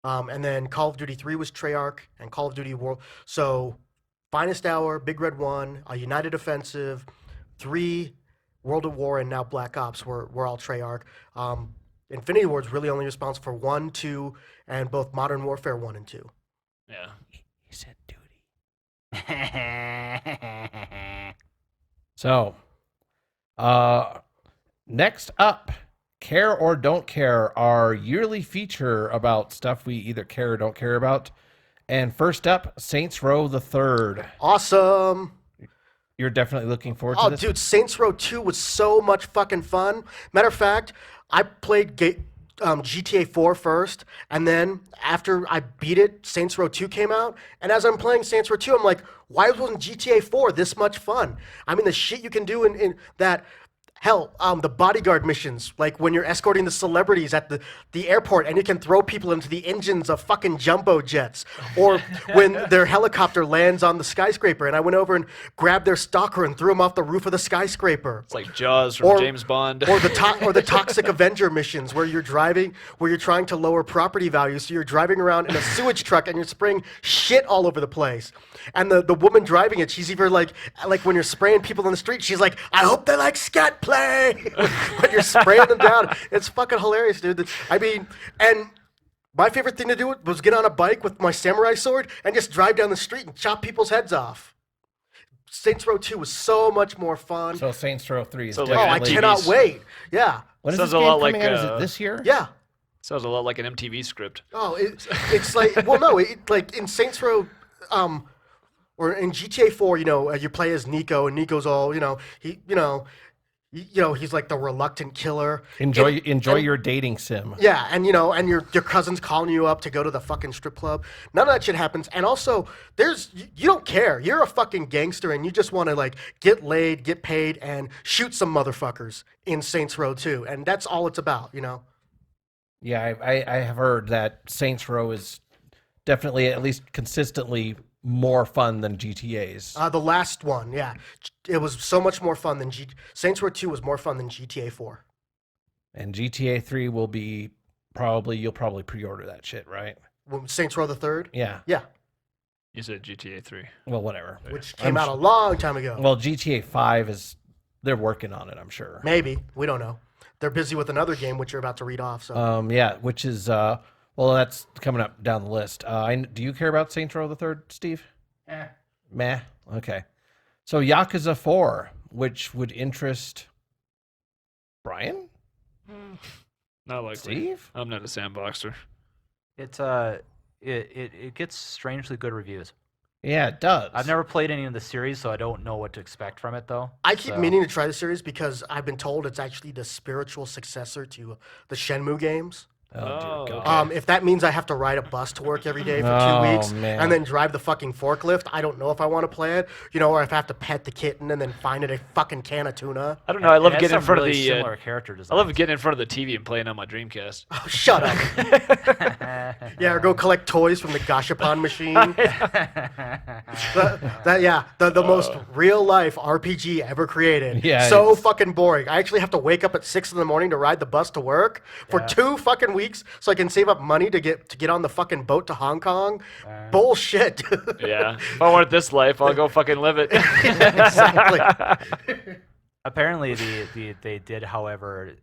and then Call of Duty 3 was Treyarch, and Call of Duty World. So, Finest Hour, Big Red 1, United Offensive, 3, World at War, and now Black Ops were all Treyarch. Infinity Ward's really only responsible for 1, 2, and both Modern Warfare 1 and 2. Yeah. He said duty. So, next up, Care or Don't Care, our yearly feature about stuff we either care or don't care about. And first up, Saints Row the Third. Awesome! You're definitely looking forward to Oh, this. dude, Saints Row 2 was so much fucking fun. Matter of fact, I played GTA 4 first, and then after I beat it, Saints Row 2 came out. And as I'm playing Saints Row 2, I'm like, why wasn't GTA 4 this much fun? I mean, the shit you can do in that. Hell, the bodyguard missions, like when you're escorting the celebrities at the airport and you can throw people into the engines of fucking jumbo jets, or when their helicopter lands on the skyscraper and I went over and grabbed their stalker and threw him off the roof of the skyscraper. It's like Jaws from Or- James Bond. Or the Toxic Avenger missions where you're trying to lower property values, so you're driving around in a sewage truck and you're spraying shit all over the place. And the woman driving it, she's either like when you're spraying people in the street, she's like, I hope they like scat play when you're spraying them down. It's fucking hilarious, dude. I mean, and my favorite thing to do was get on a bike with my samurai sword and just drive down the street and chop people's heads off. Saints Row 2 was so much more fun. So Saints Row 3 is So, Oh, like, I definitely... cannot TVs. wait. Yeah. When is Sounds this a game lot like, coming out? Is it this year? Yeah. Sounds a lot like an MTV script. Oh, it's like, well, no, like in Saints Row, Or in GTA 4, you play as Nico, and Nico's all, he's like the reluctant killer. Enjoy And- your dating sim. Yeah, and and your cousin's calling you up to go to the fucking strip club. None of that shit happens. And also, you don't care. You're a fucking gangster, and you just want to like get laid, get paid, and shoot some motherfuckers in Saints Row 2. And that's all it's about. Yeah, I have heard that Saints Row is definitely, at least consistently, more fun than GTA's. The last one, yeah, it was so much more fun than Saints Row 2 was more fun than GTA 4. And GTA 3 will be you'll probably pre-order that shit, right? Saints Row the Third. Yeah. Yeah, You said GTA 3. Well, whatever. which came out a long time ago. Well, GTA 5 they're working on it, I'm sure. Maybe, we don't know. They're busy with another game which you're about to read off. So Yeah, which is well, that's coming up down the list. Do you care about Saints Row the Third, Steve? Meh. Okay. So Yakuza 4, which would interest Brian? Not likely. Steve? I'm not a sandboxer. It's it gets strangely good reviews. Yeah, it does. I've never played any of the series, so I don't know what to expect from it though. I keep So- meaning to try the series because I've been told it's actually the spiritual successor to the Shenmue games. Oh, dear Oh, God. okay. If that means I have to ride a bus to work every day for Oh, 2 weeks man. and then drive the fucking forklift, I don't know if I want to play it. Or if I have to pet the kitten and then find it a fucking can of tuna. I don't know. I love It has getting in some front really of the. similar character I design. love getting in front of the TV and playing on my Dreamcast. Oh, shut up. Yeah, or go collect toys from the Gashapon machine. The most real life RPG ever created. Yeah, So it's- fucking boring. I actually have to wake up at 6 in the morning to ride the bus to work for 2 fucking weeks so I can save up money to get on the fucking boat to Hong Kong. Bullshit. Yeah. If I want this life, I'll go fucking live it. Exactly. Apparently, they did, however,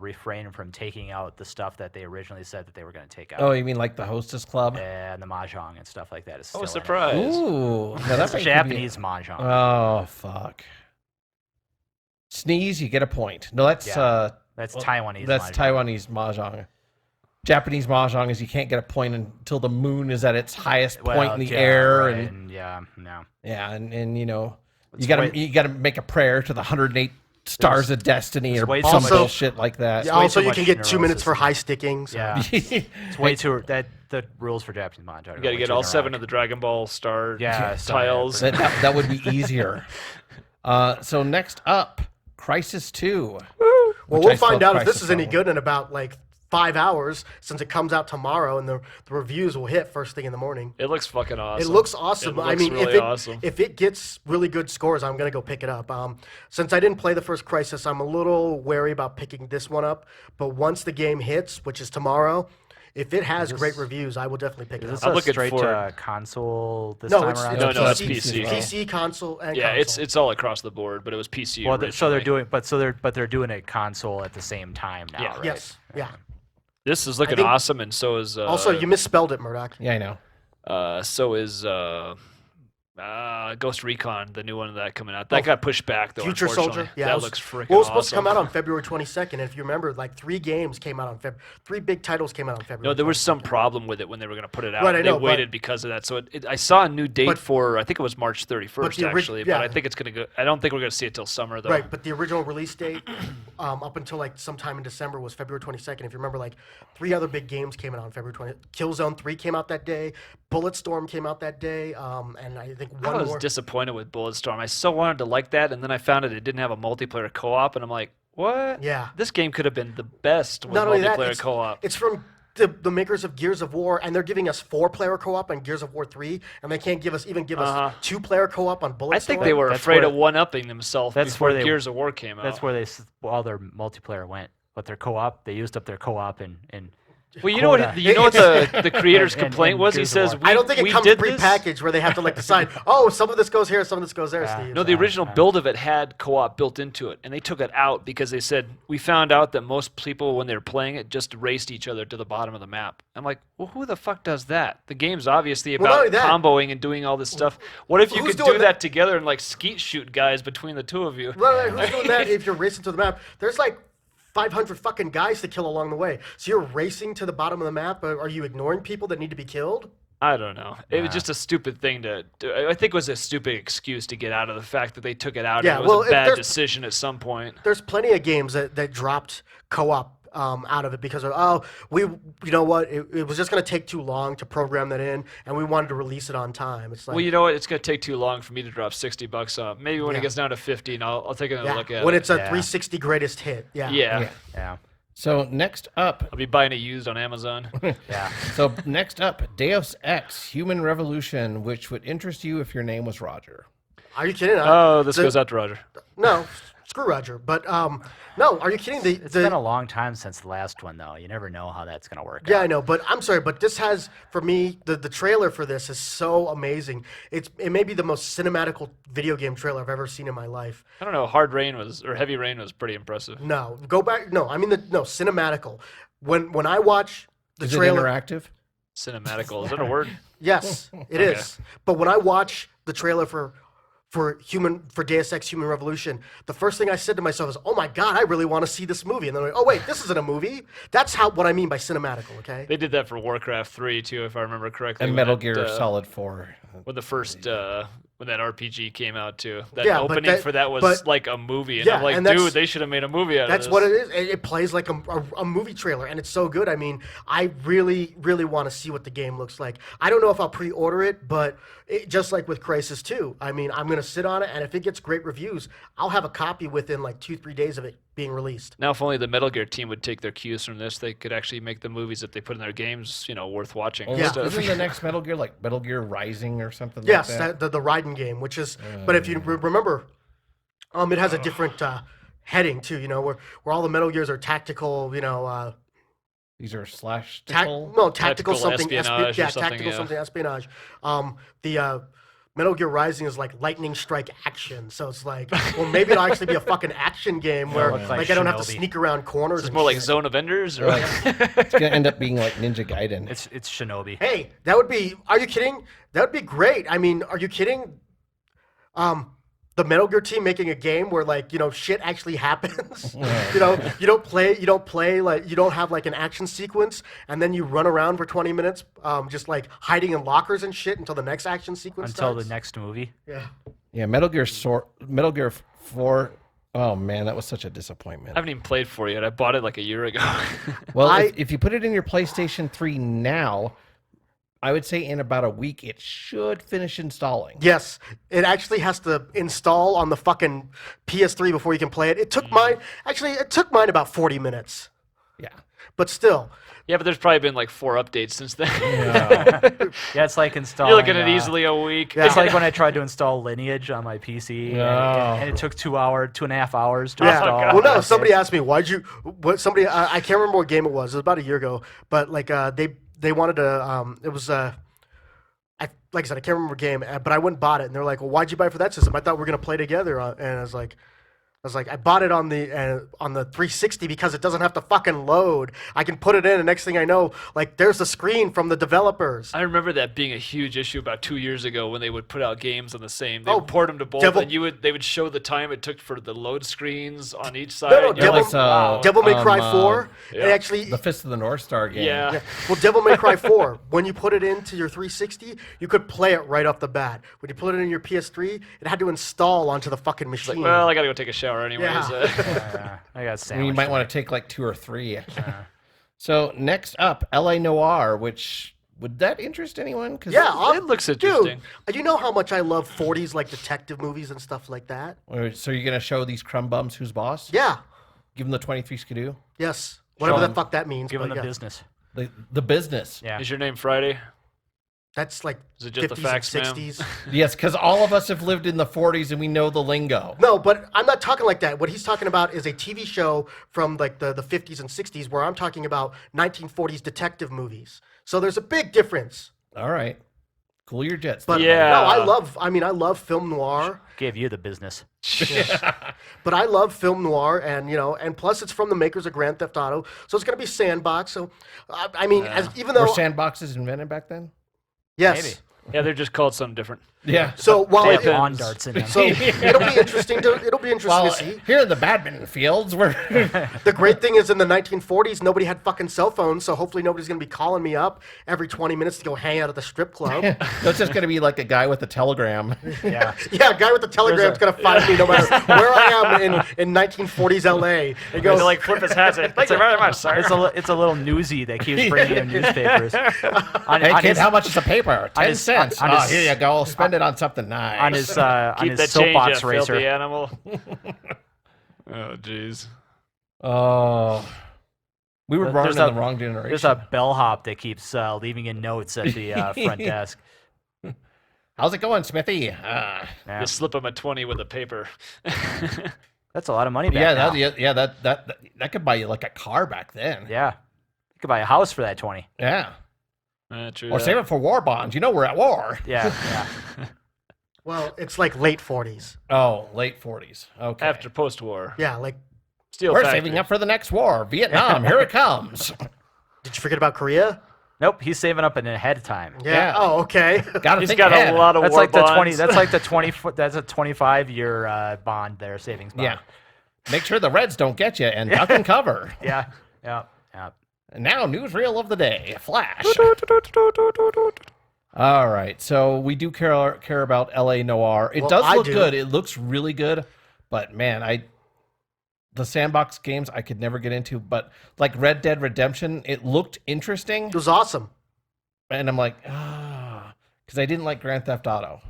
refrain from taking out the stuff that they originally said that they were going to take out. Oh, you mean like the Hostess Club? And the mahjong and stuff like that is still Oh, in it. surprise. Ooh. Now It's that Japanese mahjong. Oh, fuck. Sneeze, you get a point. No, that's Yeah. That's Taiwanese. That's mahjong. Taiwanese mahjong. Japanese mahjong is you can't get a point until the moon is at its highest point in the yeah, air, right, and no. and you It's gotta way- make a prayer to the 108 stars of destiny or way some too much- bullshit like that. Yeah, way also, too you much can get 2 minutes for neurosis. high sticking. So. Yeah, it's way too. The rules for Japanese mahjong. You got to get all 7 of the Dragon Ball star Yeah, tiles. that would be easier. So next up, Crisis 2. Well, which I we'll find spelled out if this Crisis is any wrong. good in about like 5 hours since it comes out tomorrow, and the reviews will hit first thing in the morning. It looks fucking awesome. It looks awesome. It I looks mean, really awesome. if it gets really good scores, I'm gonna go pick it up. Since I didn't play the first Crisis, I'm a little wary about picking this one up. But once the game hits, which is tomorrow, if it has great reviews, I will definitely pick it Is this up. I'm a looking straight forward. console this No, time it's around? No, that's PC, PC. PC, console, and Yeah, console. it's all across the board, but it was PC. Well, so they're originally. doing, they're doing a console at the same time now, Yeah. right? Yes, yeah. This is looking think- awesome, and so is. Also, you misspelled it, Murdock. Yeah, I know. So is Ghost Recon, the new one of that coming out. That got pushed back though. Future unfortunately. Soldier. Yeah, that it was- looks freaking Well, it was supposed to awesome. come out on February 22nd. And if you remember, like 3 games came out on February. 3 big titles came out on February. No, there was some 22nd. problem with it when they were going to put it out. Right, I and they know, but- waited because of that. So I saw a new date But- for I think it was March 31st the actually, yeah. but I think it's going to go. I don't think we're going to see it till summer though. Right, but the original release date, up until like sometime in December, was February 22nd. If you remember, like 3 other big games came out on February 20th. Killzone 3 came out that day. Bulletstorm came out that day. And I think I one was more. disappointed with Bulletstorm. I so wanted to like that, and then I found out it didn't have a multiplayer co-op, and I'm like, what? Yeah. This game could have been the best with Not only that, multiplayer co-op. it's from the makers of Gears of War, and they're giving us 4-player co-op on Gears of War 3, and they can't give us 2-player co-op on Bulletstorm. I think they were That's afraid where- of one-upping themselves that's before where they- Gears of War came out. That's where all their multiplayer went. But their co-op, they used up their co-op and Well, you know what? quota. You know what the creator's And complaint was? He Gears of says, War. we, I don't think we it comes did this. prepackaged where they have to like decide. Oh, some of this goes here, some of this goes there. Yeah. Steve. No, the So- original build of it had co-op built into it, and they took it out because they said we found out that most people, when they were playing it, just raced each other to the bottom of the map. I'm like, well, who the fuck does that? The game's obviously Well, not about only that- comboing and doing all this stuff. What if you Who's could do doing that that? together and like skeet shoot guys between the two of you? Right, who's doing that if you're racing to the map? There's like 500 fucking guys to kill along the way. So you're racing to the bottom of the map. Are you ignoring people that need to be killed? I don't know. It was Nah. just a stupid thing to do. I think it was a stupid excuse to get out of the fact that they took it out. Yeah, And it well, was if a bad there's- decision at some point. There's plenty of games that dropped co-op out of it because of you know what, it was just going to take too long to program that in, and we wanted to release it on time. It's like, Well, you know what? It's going to take too long for me to drop $60 on it. Maybe when Yeah. it gets down to 50, I'll take another yeah, look at when it. it's a Yeah. 360 greatest hit. Yeah. Yeah. Yeah. So next up, I'll be buying it used on Amazon. Yeah. so next up, Deus Ex: Human Revolution, which would interest you if your name was Roger. Are you kidding? Oh, this goes out to Roger. No, screw Roger. But no, are you kidding? It's been a long time since the last one, though. You never know how that's gonna work Yeah, out. I know, but I'm sorry, but this has, for me, the trailer for this is so amazing. It may be the most cinematical video game trailer I've ever seen in my life. I don't know. Heavy Rain was pretty impressive. No, go back. No, I mean cinematical. When I watch the Is trailer, it interactive? Cinematical. Is that a word? yes, it is. But when I watch the trailer for Deus Ex: Human Revolution, the first thing I said to myself is, "Oh my God, I really want to see this movie." And then I'm like, "Oh wait, this isn't a movie." That's what I mean by cinematical. Okay. They did that for Warcraft 3 too, if I remember correctly. And when Metal that, Gear Solid 4. when the first when that RPG came out too. That Yeah, but opening for that was but- like a movie, and Yeah, I'm like, and that's- dude, they should have made a movie out That's of this. what it is. It plays like a movie trailer, and it's so good. I mean, I really, really want to see what the game looks like. I don't know if I'll pre-order it, but just like with Crysis 2, I mean, I'm going to sit on it, and if it gets great reviews, I'll have a copy within like 2-3 days of it being released. Now, if only the Metal Gear team would take their cues from this, they could actually make the movies that they put in their games, worth watching. Well, and Yeah. stuff. Isn't the next Metal Gear like Metal Gear Rising or something Yes, like that? the Raiden game, which is, but if you remember, it has a different heading too, where all the Metal Gears are tactical, These are slash tactical Tactical something, espionage or yeah, something, tactical yeah. something espionage. The Metal Gear Rising is like lightning strike action, so it's like, well, maybe it'll actually be a fucking action game where looks like I don't have to Shinobi. sneak around corners. Is it and more like shit. Zone of Enders? Or It's gonna end up being like Ninja Gaiden. It's Shinobi. Hey, that would be. Are you kidding? That would be great. I mean, are you kidding? The Metal Gear team making a game where shit actually happens. You don't play like you don't have like an action sequence and then you run around for 20 minutes, just like hiding in lockers and shit until the next action sequence Until starts. the next movie. Yeah. Yeah, Metal Gear 4. Oh man, that was such a disappointment. I haven't even played 4 yet. I bought it like a year ago. Well, I- if you put it in your PlayStation 3 now, I would say in about a week it should finish installing. Yes, it actually has to install on the fucking PS3 before you can play it. It took mine about 40 minutes, Yeah. but still. Yeah, but there's probably been like 4 updates since then. Yeah, it's like installing. You're looking at easily a week. Yeah. It's like when I tried to install Lineage on my PC, and it took 2.5 hours to Yeah. install. Well, no. Somebody asked me why'd you. What somebody? I can't remember what game it was. It was about a year ago. But like they wanted to. It was like I said, I can't remember what game. But I went and bought it, and they're like, "Well, why'd you buy it for that system? I thought we were gonna play together." And I was like, I bought it on the 360 because it doesn't have to fucking load. I can put it in, and next thing I know, like there's the screen from the developers. I remember that being a huge issue about 2 years ago when they would put out games on the same. They Oh, would port them to both, Devil- and they would show the time it took for the load screens on each side. No, and you're Devil- like, wow. Devil May Cry 4. yeah. It actually. The Fist of the North Star game. Yeah. Well, Devil May Cry 4, when you put it into your 360, you could play it right off the bat. When you put it in your PS3, it had to install onto the fucking It's machine. like, well, I gotta go take a shower anyways. Yeah. I got I sandwiched. mean, you might want to take like 2 or 3. So next up, LA Noir, which would that interest anyone? 'Cause Yeah, It looks dude, interesting. you know how much I love 40s like detective movies and stuff like that? So you're gonna show these crumb bums who's boss? Yeah. Give them the 23 skidoo. Yes. Whatever Sean, the fuck that means. Give them but the yeah. business. The business. Yeah. Is your name Friday? That's like Is it just the 50s facts, and ma'am? 60s. Yes, because all of us have lived in the 40s and we know the lingo. No, but I'm not talking like that. What he's talking about is a TV show from like the 50s and 60s where I'm talking about 1940s detective movies. So there's a big difference. All right. Cool your jets. But then. Yeah. no, I love film noir. Gave you the business. But I love film noir, and plus it's from the makers of Grand Theft Auto, so it's gonna be sandbox. So, even Were though sandboxes invented back then? yes, Maybe. Yeah, they're just called something different. Yeah. So while They it, have lawn darts in them. so it'll be interesting Well, to see. here in the badminton fields, we're The great thing is in the 1940s, nobody had fucking cell phones, so hopefully nobody's going to be calling me up every 20 minutes to go hang out at the strip club. it's just going to be like a guy with a telegram. Yeah. Yeah, a guy with the telegram's going to find me no matter where I am in 1940s LA. He goes, To like flip his hat. Say, thank you very much, sir. It's a little newsy that keeps bringing in newspapers. Hey, kid, how much is a paper? 10 his- cents. on Oh, his- here you go. Spend it on something nice. on his Keep that change, soapbox you racer. filthy animal. Oh, jeez. Oh. We were born in There's the wrong generation. There's a bellhop that keeps leaving in notes at the front desk. How's it going, Smithy? Yeah. You slip him a 20 with a paper. That's a lot of money back Yeah, now. that could buy you like a car back then. Yeah. You could buy a house for that 20. Yeah. True Or that. save it for war bonds. You know we're at war. Yeah. Yeah. well, it's like late 40s. Oh, late 40s. Okay. After post-war. Yeah, like, Steel we're factory. saving up for the next war. Vietnam, here it comes. did you forget about Korea? Nope. He's saving up in ahead of time. Yeah. Oh, okay. Gotta He's think got ahead. a lot of That's war like the bonds. 20. That's like the 20. That's a 25-year bond there, savings bond. Yeah. Make sure the Reds don't get you and duck and cover. Yeah. Yeah. Yeah. And now, newsreel of the day. Flash. All right. So we do care about LA Noir. It Well, does I look do. good. It looks really good. But man, the sandbox games I could never get into. But like Red Dead Redemption, it looked interesting. It was awesome. And I'm like, because I didn't like Grand Theft Auto.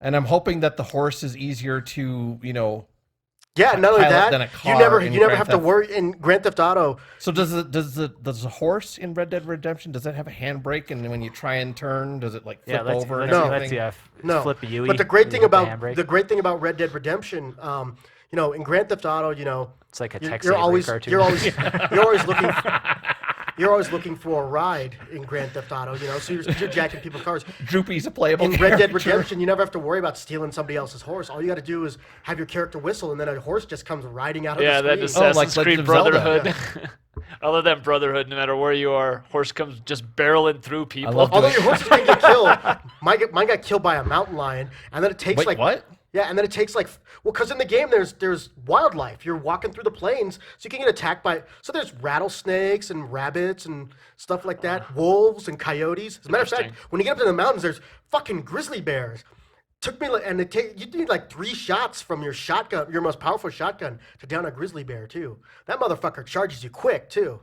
And I'm hoping that the horse is easier to, Yeah, not only pilot that, than a you car never in you never Grand have to Theft. worry in Grand Theft Auto. So does the horse in Red Dead Redemption, does that have a handbrake? And when you try and turn, does it like flip Yeah. over and No. everything? No, flip a UE. but the great thing hit the about handbrake. Red Dead Redemption, in Grand Theft Auto, It's like a you're, Tex you're Avery always cartoon. you're always looking for a ride in Grand Theft Auto, so you're jacking people's cars. Droopy's a playable In Red Dead character. Redemption, you never have to worry about stealing somebody else's horse. All you got to do is have your character whistle, and then a horse just comes riding out of Yeah, the that screen. Assassin's like Creed Legend of Zelda. Brotherhood. Other than Brotherhood, no matter where you are, horse comes just barreling through people. love Although your horses can get killed, mine got killed by a mountain lion, and then it takes Wait, what? Yeah, and then it takes because in the game there's wildlife. You're walking through the plains, so you can get attacked by. So there's rattlesnakes and rabbits and stuff like that, wolves and coyotes. As a matter of fact, Interesting. when you get up to the mountains, there's fucking grizzly bears. Took me you need like 3 shots from your shotgun, your most powerful shotgun, to down a grizzly bear too. That motherfucker charges you quick too.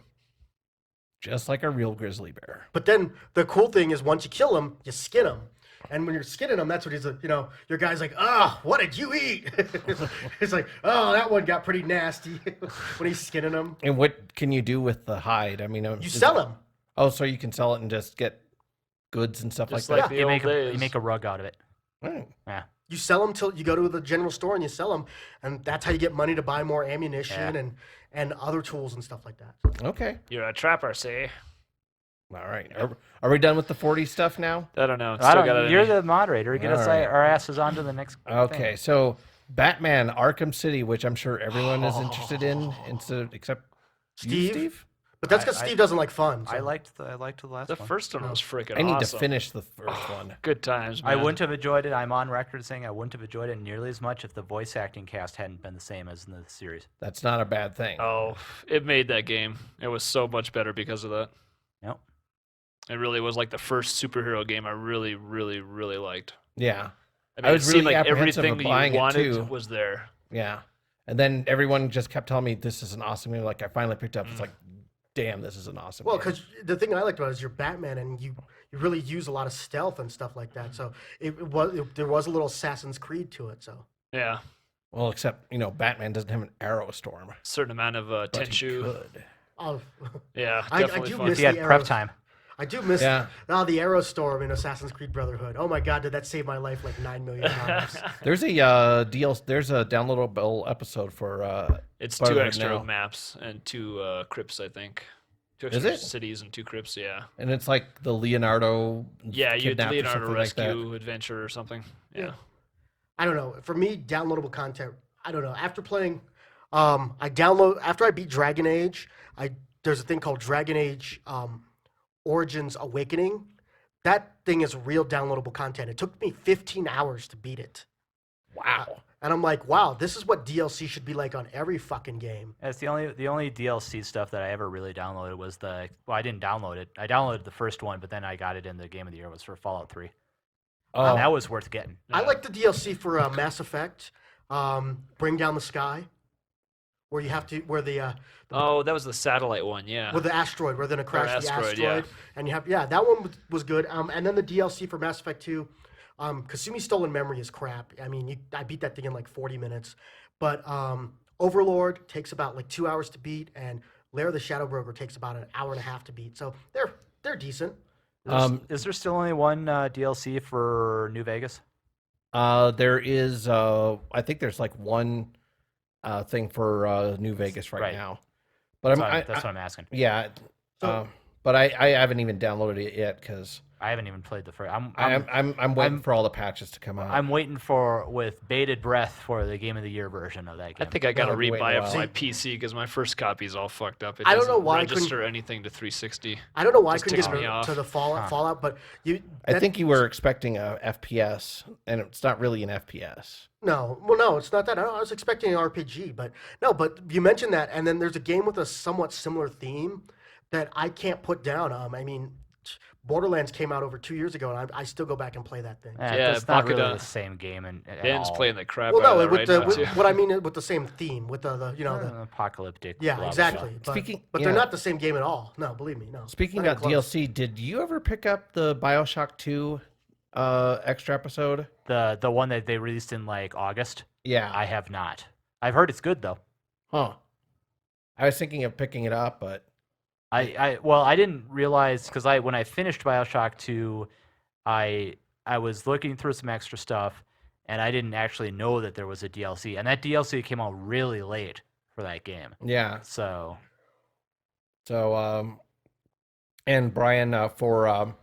Just like a real grizzly bear. But then the cool thing is once you kill him, you skin him. And when you're skinning him, that's what your guy's like, what did you eat? It's like, that one got pretty nasty when he's skinning him. And what can you do with the hide? I mean, You sell him. Oh, so you can sell it and just get goods and stuff Just like like that. the old days. You make a rug out of it. Oh. Yeah. You sell them till you go to the general store and you sell them. And that's how you get money to buy more ammunition and other tools and stuff like that. Okay. You're a trapper, see? All right. Are we done with the 40 stuff now? I don't know. I Still don't, got you're the moderator. Get All us right. our asses onto the next. Okay. thing. So Batman Arkham City, which I'm sure everyone is interested in, except you, Steve? But that's because Steve doesn't like fun. So. I liked the last The one. first one was freaking I need awesome. to finish the first one. Good times, man. I wouldn't have enjoyed it. I'm on record saying I wouldn't have enjoyed it nearly as much if the voice acting cast hadn't been the same as in the series. That's not a bad thing. Oh, it made that game. It was so much better because of that. Yep. It really was like the first superhero game I really, really, really liked. Yeah. I mean, was it seemed really like apprehensive everything of that buying you it, wanted too. was there. Yeah. And then everyone just kept telling me this is an awesome game. Like I finally picked up. It's like, damn, this is an awesome Well, game. because the thing I liked about it is you're Batman and you really use a lot of stealth and stuff like that. So there was a little Assassin's Creed to it. So Yeah. Well, except, Batman doesn't have an arrow storm. Certain amount of But he Tenchu. could. oh, Yeah, I definitely do fun. miss If you had the prep arrows. time. I do miss Yeah. the arrow storm in Assassin's Creed Brotherhood. Oh my god, did that save my life like $9 million? There's a there's a downloadable episode for It's Brotherhood 2 extra now. maps and 2 crypts, I think. 2 Is extra it? cities and 2 crypts, yeah. And it's like the Leonardo Yeah, you had kidnapped or Leonardo something like that. Rescue Adventure or something. Yeah. I don't know. For me, downloadable content. I don't know. After playing, after I beat Dragon Age, there's a thing called Dragon Age Origins Awakening. that thing is real downloadable content. It took me 15 hours to beat it. Wow. And I'm like, wow, this is what DLC should be like on every fucking game. It's the only DLC stuff that I ever really downloaded was I didn't download it. I downloaded the first one, but then I got it in the Game of the Year. It was for Fallout 3. Oh, And that was worth getting. I like the DLC for Mass Effect, Bring Down the Sky, where you have to, where the Oh, that was the satellite one, yeah. with the asteroid, where they're gonna crash the asteroid, asteroid, yeah. and you have, that one was good. And then the DLC for Mass Effect 2, Kasumi Stolen Memory is crap. I mean, I beat that thing in like 40 minutes, but Overlord takes about like 2 hours to beat, and Lair of the Shadow Broker takes about an hour and a half to beat. So they're decent. Is there still only one DLC for New Vegas? there is. I think there's like one thing for New Vegas right now, but That's what I'm asking. yeah. So- But I haven't even downloaded it yet because I haven't even played the first. I'm waiting for all the patches to come out. I'm waiting with bated breath for the Game of the Year version of that I game. think I got to That'll be waiting rebuy a it for while. my PC because my first copy's all fucked up. It I don't know doesn't why I couldn't- register anything to 360. I don't know why I Just couldn't ticks get me off. to the Fallout, but I think you were expecting a FPS, and it's not really an FPS. No, well, no, it's not that. I was expecting an RPG, but no. But you mentioned that, and then there's a game with a somewhat similar theme that I can't put down. I mean, Borderlands came out over 2 years ago, and I still go back and play that thing. Yeah, it's not really Bakuda. the same game. At Ben's all. playing the crap Well, out no, of that with right the now, with, too. what I mean with the same theme, with the you know the Apocalyptic. yeah, blah, blah, exactly. blah. But, Speaking- but yeah. they're not the same game at all. No, believe me, no. Speaking Not about even close. DLC, did you ever pick up the BioShock 2 extra episode? The one that they released in like August. Yeah. I have not. I've heard it's good though. Huh. I was thinking of picking it up, but I didn't realize because when I finished BioShock 2, I was looking through some extra stuff, and I didn't actually know that there was a DLC, and that DLC came out really late for that game. yeah. So So, and Brian, for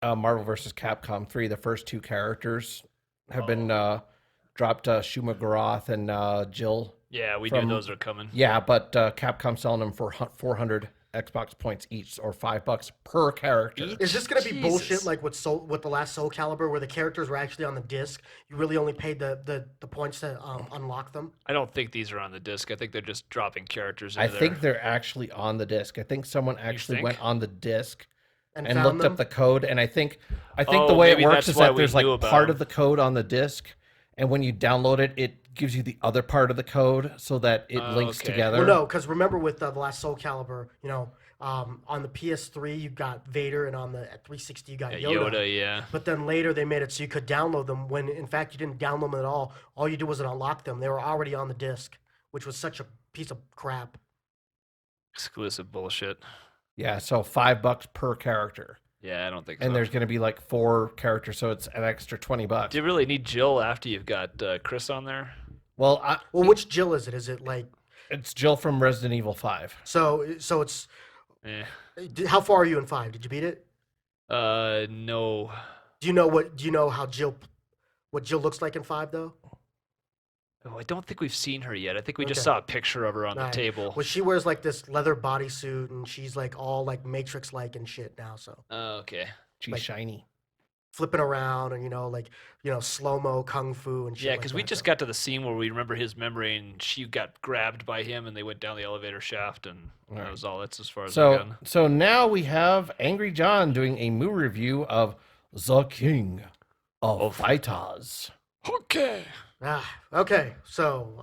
Marvel vs. Capcom 3, the first two characters have been dropped, Shuma Garoth and Jill. Yeah, we from- knew those were coming. Yeah, but Capcom selling them for 400 Xbox points each, or $5 per character. Is this gonna be Jesus. bullshit like with the last Soul Calibur, where the characters were actually on the disc? You really only paid the points to unlock them. I don't think these are on the disc. I think they're just dropping characters I into think there. they're actually on the disc. I think someone actually think? went on the disc and found looked them? up the code. And I think the Oh, way it maybe works that's is why that we there's like knew about part them. of the code on the disc, and when you download it, it gives you the other part of the code so that it links okay. together. Well, no, because remember with the last Soul Calibur, on the PS3 you got Vader, and on the 360 you got Yeah, Yoda, yeah. But then later they made it so you could download them when in fact you didn't download them at all. All you did was unlock them. They were already on the disc, which was such a piece of crap. Exclusive bullshit. Yeah, so $5 per character, Yeah, I don't think and so. there's going to be like 4 characters, so it's an extra $20. Do you really need Jill after you've got Chris on there? Well, Well, which Jill is it? Is it like it's Jill from Resident Evil 5. so it's Eh. how far are you in 5? Did you beat it? No. Do you know how what Jill looks like in 5 though? Oh, I don't think we've seen her yet. I think we just Okay. saw a picture of her on Right. the table. Well, she wears like this leather bodysuit, and she's like all like Matrix like and shit now. So Oh, okay. She's Like- shiny. flipping around and slow mo kung fu and shit. Yeah, like because we that, just so. got to the scene where we remember his memory, and she got grabbed by him, and they went down the elevator shaft, and that Right. was all. That's as far as I've So, gotten. so now we have Angry John doing a movie review of The King of Fighters. Okay. Okay, so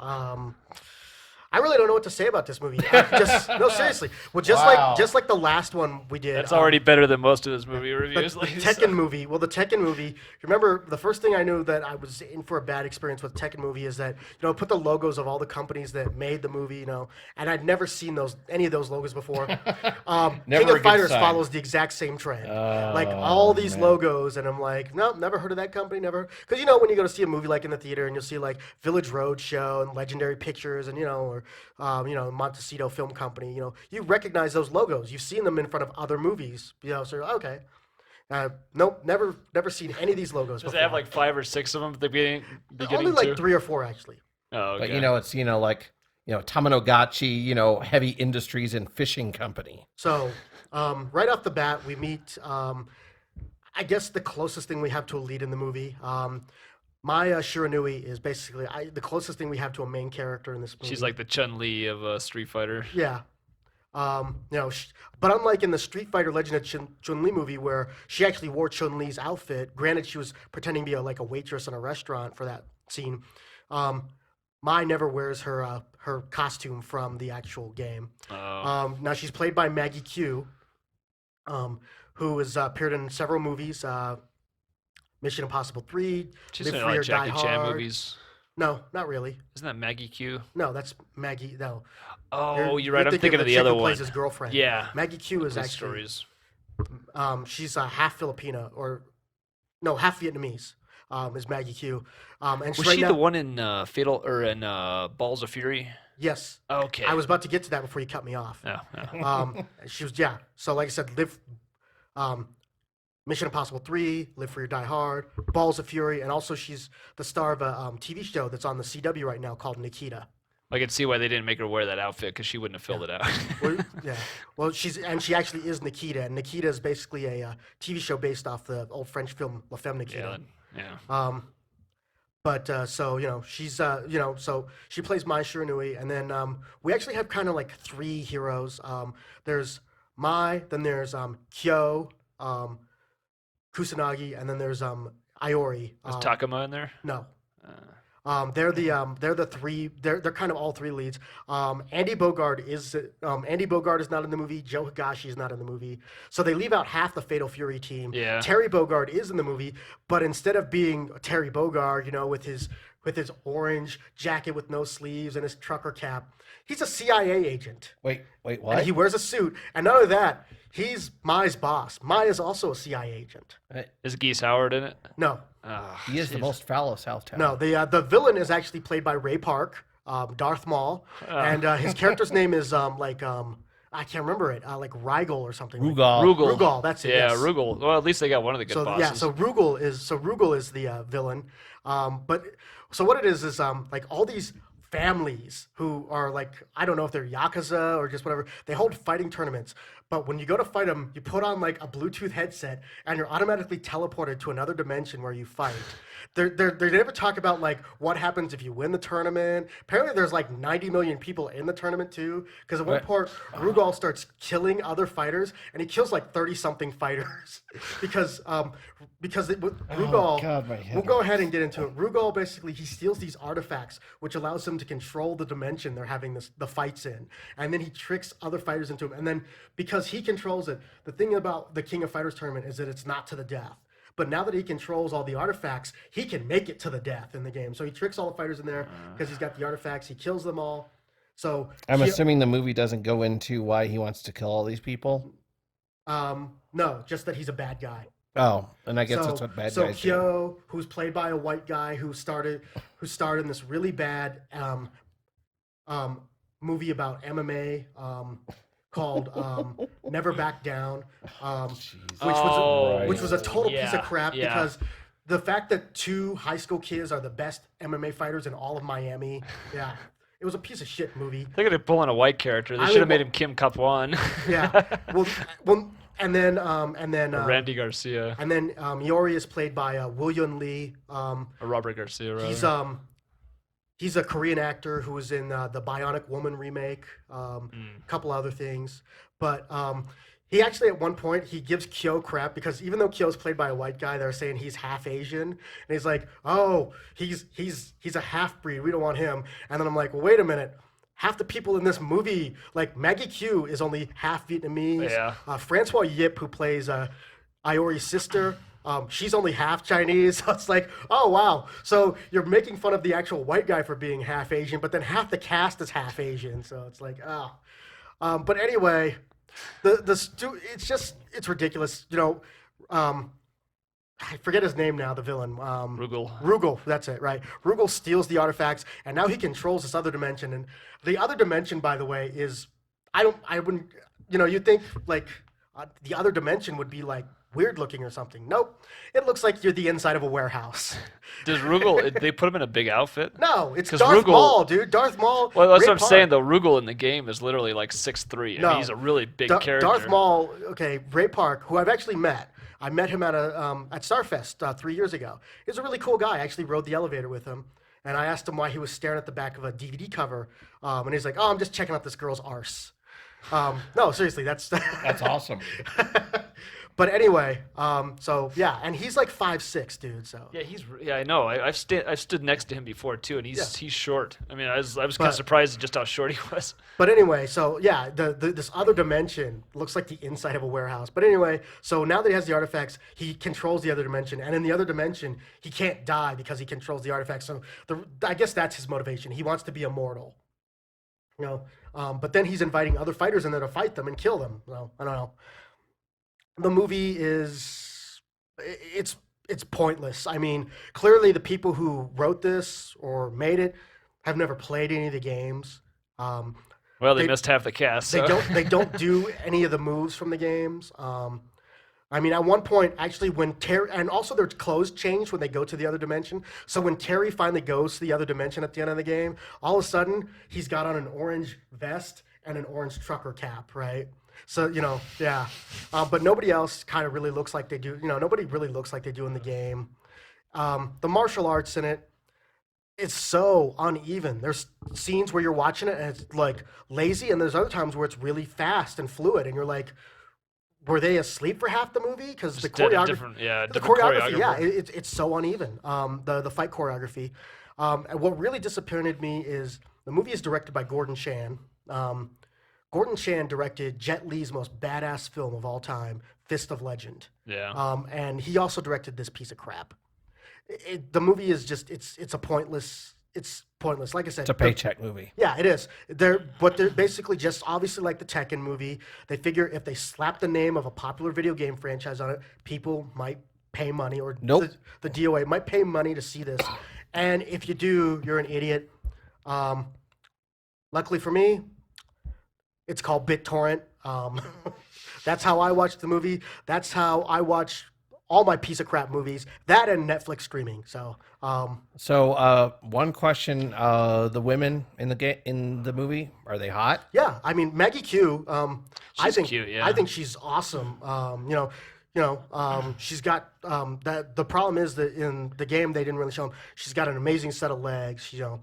I really don't know what to say about this movie. No, seriously. Well, Wow. just like the last one we did. That's already better than most of his movie the reviews. Tekken movie. Well, the Tekken movie. Remember, the first thing I knew that I was in for a bad experience with Tekken movie is that put the logos of all the companies that made the movie. And I'd never seen any of those logos before. King Never a of good Fighters sign. follows the exact same trend. Like Oh, all these man. logos, and I'm like, nope, never heard of that company. Never, because when you go to see a movie like in the theater, and you'll see like Village Roadshow and Legendary Pictures, and or Montecito Film Company. You recognize those logos. You've seen them in front of other movies. So okay. Nope, never seen any of these logos Does before. it have like 5 or 6 of them at the beginning Only like too? 3 or 4 actually. Oh, okay. But it's like Tamanogachi, heavy industries and fishing company. So right off the bat, we meet I guess the closest thing we have to a lead in the movie. My Shiranui is basically the closest thing we have to a main character in this movie. She's like the Chun-Li of Street Fighter. Yeah. But unlike in the Street Fighter Legend of Chun-Li movie where she actually wore Chun-Li's outfit, granted she was pretending to be like a waitress in a restaurant for that scene, Mai never wears her costume from the actual game. Oh. Now she's played by Maggie Q, who has appeared in several movies, Mission Impossible 3, She's Live in Free or like Die Jackie Chan Hard. movies. No, not really. Isn't that Maggie Q? No, that's Maggie. No. Oh, you're right. I'm thinking of the chick other who one. plays his girlfriend. Yeah. Maggie Q is Police actually. stories. She's half Filipina half Vietnamese. Is Maggie Q. And Was right she now, the one in Fatal or in Balls of Fury? Yes. Okay. I was about to get to that before you cut me off. Yeah. Yeah. She was So like I said, Mission Impossible 3, Live Free or Die Hard, Balls of Fury, and also she's the star of a TV show that's on the CW right now called Nikita. I can see why they didn't make her wear that outfit because she wouldn't have filled it out. Yeah. Well, she actually is Nikita, and Nikita is basically a TV show based off the old French film La Femme Nikita. Yeah. She's so she plays Mai Shiranui, and then we actually have kind of like three heroes. There's Mai, then there's Kyo, Kusanagi, and then there's Iori. Was Takuma in there? No. They're the three. They're kind of all three leads. Andy Bogard is not in the movie. Joe Higashi is not in the movie. So they leave out half the Fatal Fury team. Yeah. Terry Bogard is in the movie, but instead of being Terry Bogard, with his orange jacket with no sleeves and his trucker cap, he's a CIA agent. Wait, what? And he wears a suit. And not only that, he's Mai's boss. Mai is also a CIA agent. Is Geese Howard in it? No. He is the most foul Southtown. No, the villain is actually played by Ray Park, Darth Maul, and his character's name is I can't remember it, like Rigel or something. Rugal, that's it. Yeah, yes. Rugal. Well, at least they got one of the good bosses. Yeah, so Rugal is the villain. But what it is like all these families who are like, I don't know if they're Yakuza or just whatever, they hold fighting tournaments. But when you go to fight them, you put on like a Bluetooth headset and you're automatically teleported to another dimension where you fight. They never talk about like what happens if you win the tournament. Apparently there's like 90 million people in the tournament too. Because at one point, Rugal starts killing other fighters and he kills like 30 something fighters. because Rugal, God, my head we'll go ahead and get into it. Rugal basically, he steals these artifacts which allows him to control the dimension they're having the fights in. And then he tricks other fighters into him. And then because he controls it, the thing about the King of Fighters tournament is that it's not to the death. But now that he controls all the artifacts, he can make it to the death in the game. So he tricks all the fighters in there because he's got the artifacts. He kills them all. So I'm assuming the movie doesn't go into why he wants to kill all these people. No, just that he's a bad guy. Oh, and I guess that's what bad so guys Kyo, who's played by a white guy who starred in this really bad movie about MMA called Never Back Down, which was a total piece of crap because the fact that two high school kids are the best MMA fighters in all of Miami, it was a piece of shit movie. They're gonna pull in a white character. They should have made him Kim Cup One. Well, and then Randy Garcia. And then Iori is played by William Lee. Or Robert Garcia. Rather. He's a Korean actor who was in the Bionic Woman remake, a couple other things. But he actually, at one point, he gives Kyo crap because even though Kyo's played by a white guy, they're saying he's half Asian. And he's like, oh, he's a half-breed. We don't want him. And then I'm like, well, wait a minute. Half the people in this movie, like Maggie Q is only half Vietnamese. Yeah. Francois Yip, who plays Iori's sister, she's only half Chinese. So it's like, oh, wow. So you're making fun of the actual white guy for being half Asian, but then half the cast is half Asian. So it's like, oh. But anyway, it's ridiculous. I forget his name now, the villain. Rugal, that's it, right. Rugal steals the artifacts, and now he controls this other dimension. And the other dimension, by the way, is, you'd think, like, the other dimension would be, like, weird looking or something. Nope. It looks like you're the inside of a warehouse. Does Rugal, they put him in a big outfit? No, it's Darth Maul, dude. Darth Maul. Well, that's what I'm saying, though. Rugal in the game is literally like 6'3". I mean, he's a really big character. Darth Maul, okay, Ray Park, who I've actually met. I met him at Starfest 3 years ago. He was a really cool guy. I actually rode the elevator with him, and I asked him why he was staring at the back of a DVD cover, and he's like, "Oh, I'm just checking out this girl's arse." No, seriously, that's awesome. But anyway, so yeah, and he's like 5'6", dude. So Yeah, I know. I've stood next to him before too, and he's short. I mean, I was kind But- of surprised at just how short he was. But anyway, so yeah, this other dimension looks like the inside of a warehouse. But anyway, so now that he has the artifacts, he controls the other dimension, and in the other dimension, he can't die because he controls the artifacts. So I guess that's his motivation. He wants to be immortal. You know, but then he's inviting other fighters in there to fight them and kill them. So I don't know. The movie it's pointless. I mean, clearly the people who wrote this or made it have never played any of the games. Well, they They- missed half the cast. So. They don't do any of the moves from the games. I mean, at one point, actually, when Terry, and also their clothes change when they go to the other dimension. So when Terry finally goes to the other dimension at the end of the game, all of a sudden he's got on an orange vest and an orange trucker cap, right? So yeah. But nobody else kind of really looks like they do. Nobody really looks like they do in the game. The martial arts in it. It's so uneven. There's scenes where you're watching it and it's like lazy, and there's other times where it's really fast and fluid, and you're like, were they asleep for half the movie? Because the Just did a choreography, different choreography, yeah, choreographer. it's so uneven. The fight choreography. And what really disappointed me is the movie is directed by Gordon Chan. Gordon Chan directed Jet Li's most badass film of all time, Fist of Legend. Yeah. And he also directed this piece of crap. The movie is just it's pointless. It's pointless. Like I said, It's a paycheck movie. yeah, it is. They're basically just obviously like the Tekken movie. They figure if they slap the name of a popular video game franchise on it, people might pay money, or Nope. the DOA might pay money to see this. And if you do, you're an idiot. Luckily for me, it's called BitTorrent. That's how I watch the movie. That's how I watch all my piece of crap movies. That and Netflix streaming. So One question: the women in the movie, are they hot? yeah, I mean Maggie Q. I She's think cute, yeah. I think she's awesome. She's got that. The problem is that in the game they didn't really show them. She's got an amazing set of legs. Yeah.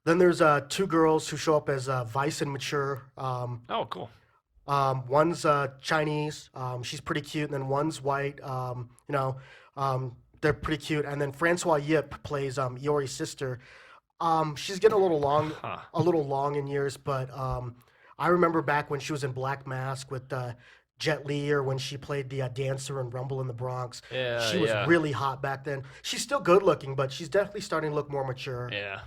Then there's two girls who show up as Vice and Mature. Oh, cool. One's Chinese. She's pretty cute, and then one's white. They're pretty cute. And then Francois Yip plays Iori's sister. She's getting a little long in years, but I remember back when she was in Black Mask with Jet Li, or when she played the dancer in Rumble in the Bronx. Yeah, she was yeah. really hot back then. She's still good looking, but she's definitely starting to look more mature. Yeah.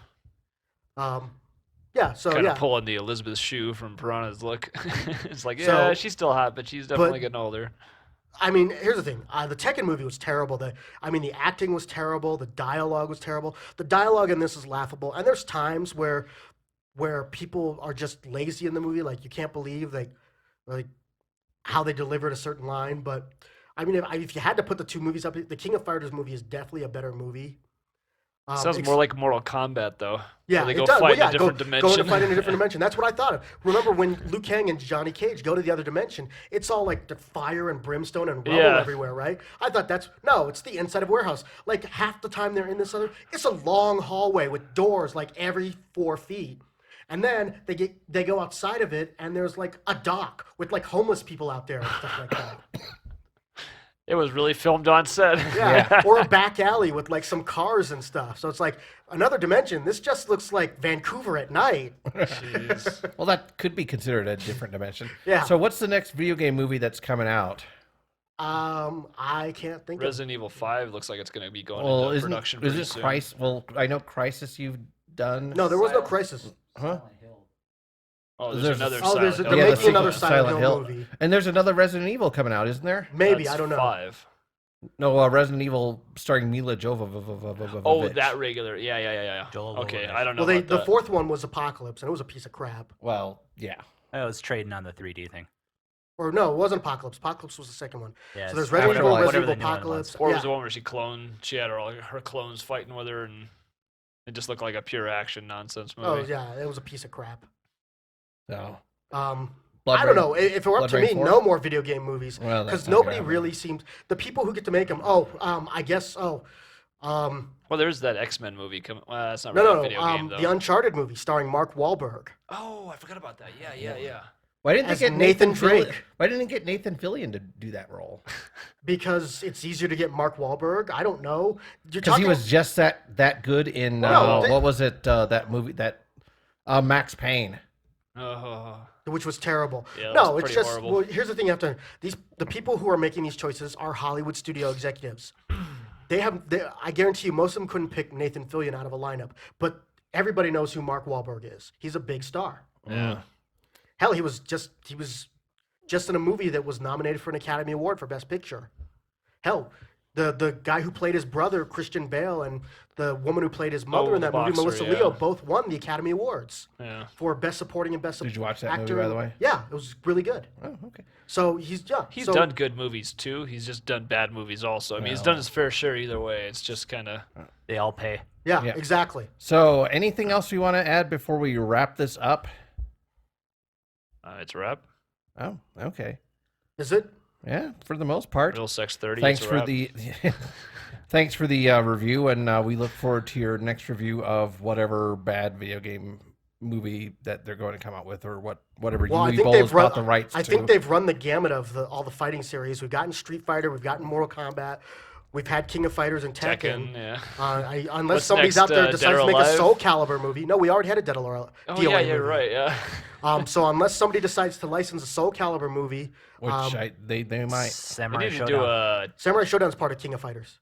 Yeah. So Kind yeah. of pulling the Elizabeth Shue from Piranha's look. It's like, So- yeah, she's still hot, but she's definitely getting older. I mean, here's the thing. The Tekken movie was terrible. The acting was terrible. The dialogue was terrible. The dialogue in this is laughable. And there's times where people are just lazy in the movie. Like, you can't believe like how they delivered a certain line. But I mean, if you had to put the two movies up, the King of Fighters movie is definitely a better movie. Sounds more like Mortal Kombat, though. Yeah, where they it go does. fight Well, in a different dimension. Go to fight in a different dimension. That's what I thought of. Remember when Liu Kang and Johnny Cage go to the other dimension? It's all like the fire and brimstone and rubble Yeah. everywhere, right? I thought it's the inside of a warehouse. Like half the time they're in this it's a long hallway with doors like every 4 feet. And then they go outside of it and there's like a dock with like homeless people out there and stuff like that. It was really filmed on set. Yeah. Or a back alley with like some cars and stuff. So it's like another dimension. This just looks like Vancouver at night. Jeez. Well, that could be considered a different dimension. Yeah. So what's the next video game movie that's coming out? I can't think of. Resident Evil 5 looks like it's going to be going Well, into production is pretty it soon. Crisis? Well, I know Crisis you've done. No, there was no crisis. Huh? Oh, there's There's another a- Oh, there's Silent there Hill may the be movie. another sequel, Silent Hill movie. And there's another Resident Evil coming out, isn't there? Maybe, That's I don't know. 5. No, Resident Evil starring Mila Jovovich. Oh, that regular. Yeah. Joel Okay, Jovovich. I don't know Well, about the that. fourth one was Apocalypse, and it was a piece of crap. Well, yeah. I was trading on the 3D thing. Or no, it wasn't Apocalypse. Apocalypse was the second one. Yeah, So there's it's Resident whatever- Evil, whatever Resident the Evil new one was. Apocalypse. Or was Yeah. the one where she had all her clones fighting with her, and it just looked like a pure action nonsense movie. Oh yeah, it was a piece of crap. So I don't know. If it were up to Blood me, Rain no more video game movies. Well, that's Because not gonna nobody happen. really seems... The people who get to make them... I guess... Well, there's that X-Men movie coming. Well, that's not No, really no, a video game, no. though. The Uncharted movie starring Mark Wahlberg. Oh, I forgot about that. Yeah. Why didn't they As get Nathan Fillion? Drake. Why didn't they get Nathan Fillion to do that role? Because it's easier to get Mark Wahlberg. I don't know. You're Because he talking... was just that good in No, what was it? That movie that Max Payne. Oh, Which was terrible. Yeah, that No, was it's pretty just... horrible. Well, here's the thing you have to... The people who are making these choices are Hollywood studio executives. I guarantee you, most of them couldn't pick Nathan Fillion out of a lineup. But everybody knows who Mark Wahlberg is. He's a big star. yeah. Hell, he was just in a movie that was nominated for an Academy Award for Best Picture. Hell, the guy who played his brother, Christian Bale, and the woman who played his mother in the that movie, boxer, Melissa yeah. Leo, both won the Academy Awards Yeah. for Best Supporting and Best Did you watch that Actor. movie, by the way? Yeah, it was really good. Oh, okay. So he's He's so, done good movies too. He's just done bad movies also. I mean, he's done his fair share either way. It's just kind of They all pay. Yeah, Yeah. exactly. So, anything else you want to add before we wrap this up? it's a wrap. Oh, okay. Is it? Yeah, for the most part. Real Sex 30. Thanks it's a for wrap. the thanks for the review, and we look forward to your next review of whatever bad video game movie that they're going to come out with, or whatever Well, I you think Bowl they've has run. bought the rights I to. think they've run the gamut of all the fighting series. We've gotten Street Fighter. We've gotten Mortal Kombat. We've had King of Fighters and Tekken. Tekken, yeah. Unless What's somebody's next, out there Dead decides or to make a Alive? Soul Calibur movie. No, we already had a Dead or Alive. Oh, DOA yeah, you're movie. right, yeah. So unless somebody decides to license a Soul Calibur movie, which they might. They Samurai need to Showdown. do a... Samurai Showdown is part of King of Fighters.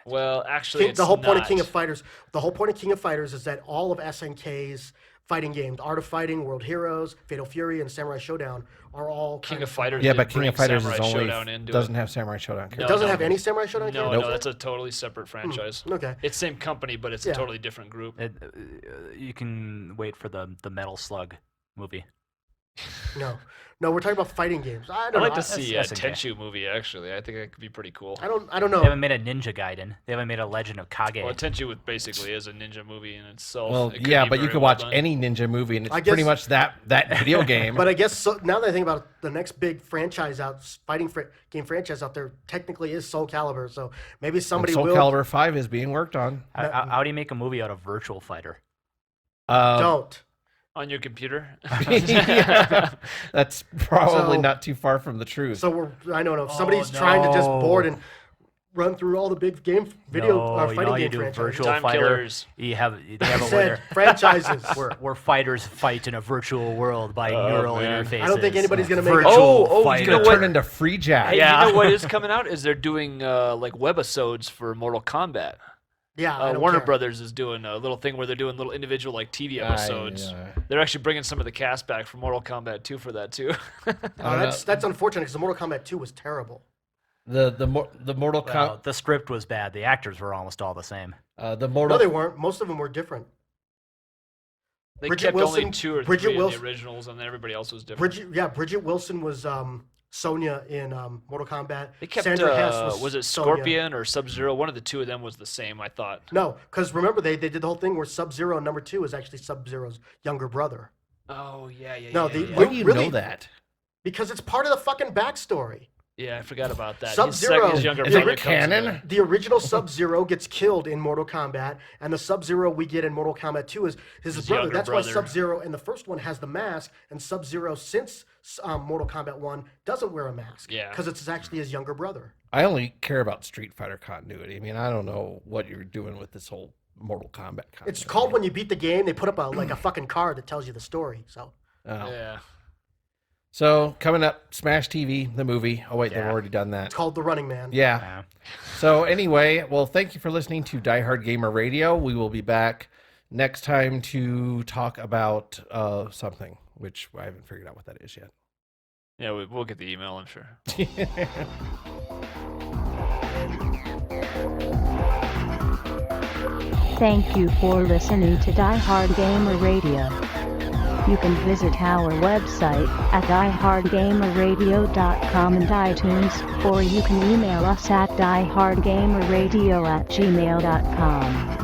Well, actually, it's The whole point of not. King of Fighters. The whole point of King of Fighters is that all of SNK's fighting games, Art of Fighting, World Heroes, Fatal Fury, and Samurai Showdown, are all King kind of Fighters Yeah, did but King bring of Fighters is Samurai only Showdown into doesn't it. have Samurai Showdown. No, It characters. doesn't have any Samurai Showdown No, characters? no, that's a totally separate franchise. Okay. It's same company, but it's Yeah. a totally different group. You can wait for the Metal Slug movie. No, we're talking about fighting games. I I'd don't like know. to see a that's okay. Tenchu movie, actually. I think that could be pretty cool. I don't They know. haven't made a Ninja Gaiden. They haven't made a Legend of Kage. Well, Tenchu basically is a ninja movie in itself. Well, It could yeah, be but you very could well watch done. any ninja movie, and it's I pretty guess- much that video game. But I guess now that I think about it, the next big franchise game franchise out there technically is Soul Calibur. So maybe And somebody Soul will. Calibur 5 is being worked on. How do you make a movie out of Virtual Fighter? Don't. On your computer? Yeah, that's probably So- not too far from the truth. So I don't know. If somebody's trying to just board and run through all the big fighting you game do franchises. Virtual Time Fighter. Killers. They have I it where, said franchises. where fighters fight in a virtual world by neural man. interfaces. I don't think anybody's gonna make Virtual Oh, you Fighter. It's know gonna turn what? into Free Jack. Hey, Yeah. you know what is coming out? Is they're doing like webisodes for Mortal Kombat. Yeah, I don't Warner care. Brothers is doing a little thing where they're doing little individual like TV I- episodes. They're actually bringing some of the cast back from Mortal Kombat 2 for that too. That's unfortunate because the Mortal Kombat 2 was terrible. The Mortal Well, the script was bad. The actors were almost all the same. the No, Mortal they weren't. Most of them were different. They Bridget kept Wilson- only 2 or Bridget 3 in Wilson- the originals, and then everybody else was different. Bridget Wilson was Sonya in Mortal Kombat. They kept Sandra Hess was it Sonya. Scorpion or Sub-Zero? One of the two of them was the same, I thought. No, because remember they did the whole thing where Sub-Zero number 2 is actually Sub-Zero's younger brother. Oh yeah. No, yeah, the- yeah. Why do you really- know that? Because it's part of the fucking backstory. Yeah, I forgot about that. Sub-Zero- His younger Is brother it comes in canon? there. The original Sub-Zero gets killed in Mortal Kombat, and the Sub-Zero we get in Mortal Kombat 2 is his His brother. younger That's brother. why Sub-Zero in the first one has the mask, and Sub-Zero since Mortal Kombat 1 doesn't wear a mask. Yeah. Because it's actually his younger brother. I only care about Street Fighter continuity. I mean, I don't know what you're doing with this whole Mortal Kombat continuity. It's called when you beat the game, they put up a fucking card that tells you the story. So Oh. Yeah. So coming up, Smash TV, the movie. Oh wait, they've Yeah. already done that. it's called The Running Man. Yeah. Yeah. So anyway, well, thank you for listening to Diehard Gamer Radio. We will be back next time to talk about something, which I haven't figured out what that is yet. Yeah, we'll get the email, I'm sure. Thank you for listening to Diehard Gamer Radio. You can visit our website at diehardgamerradio.com and iTunes, or you can email us at diehardgamerradio@gmail.com.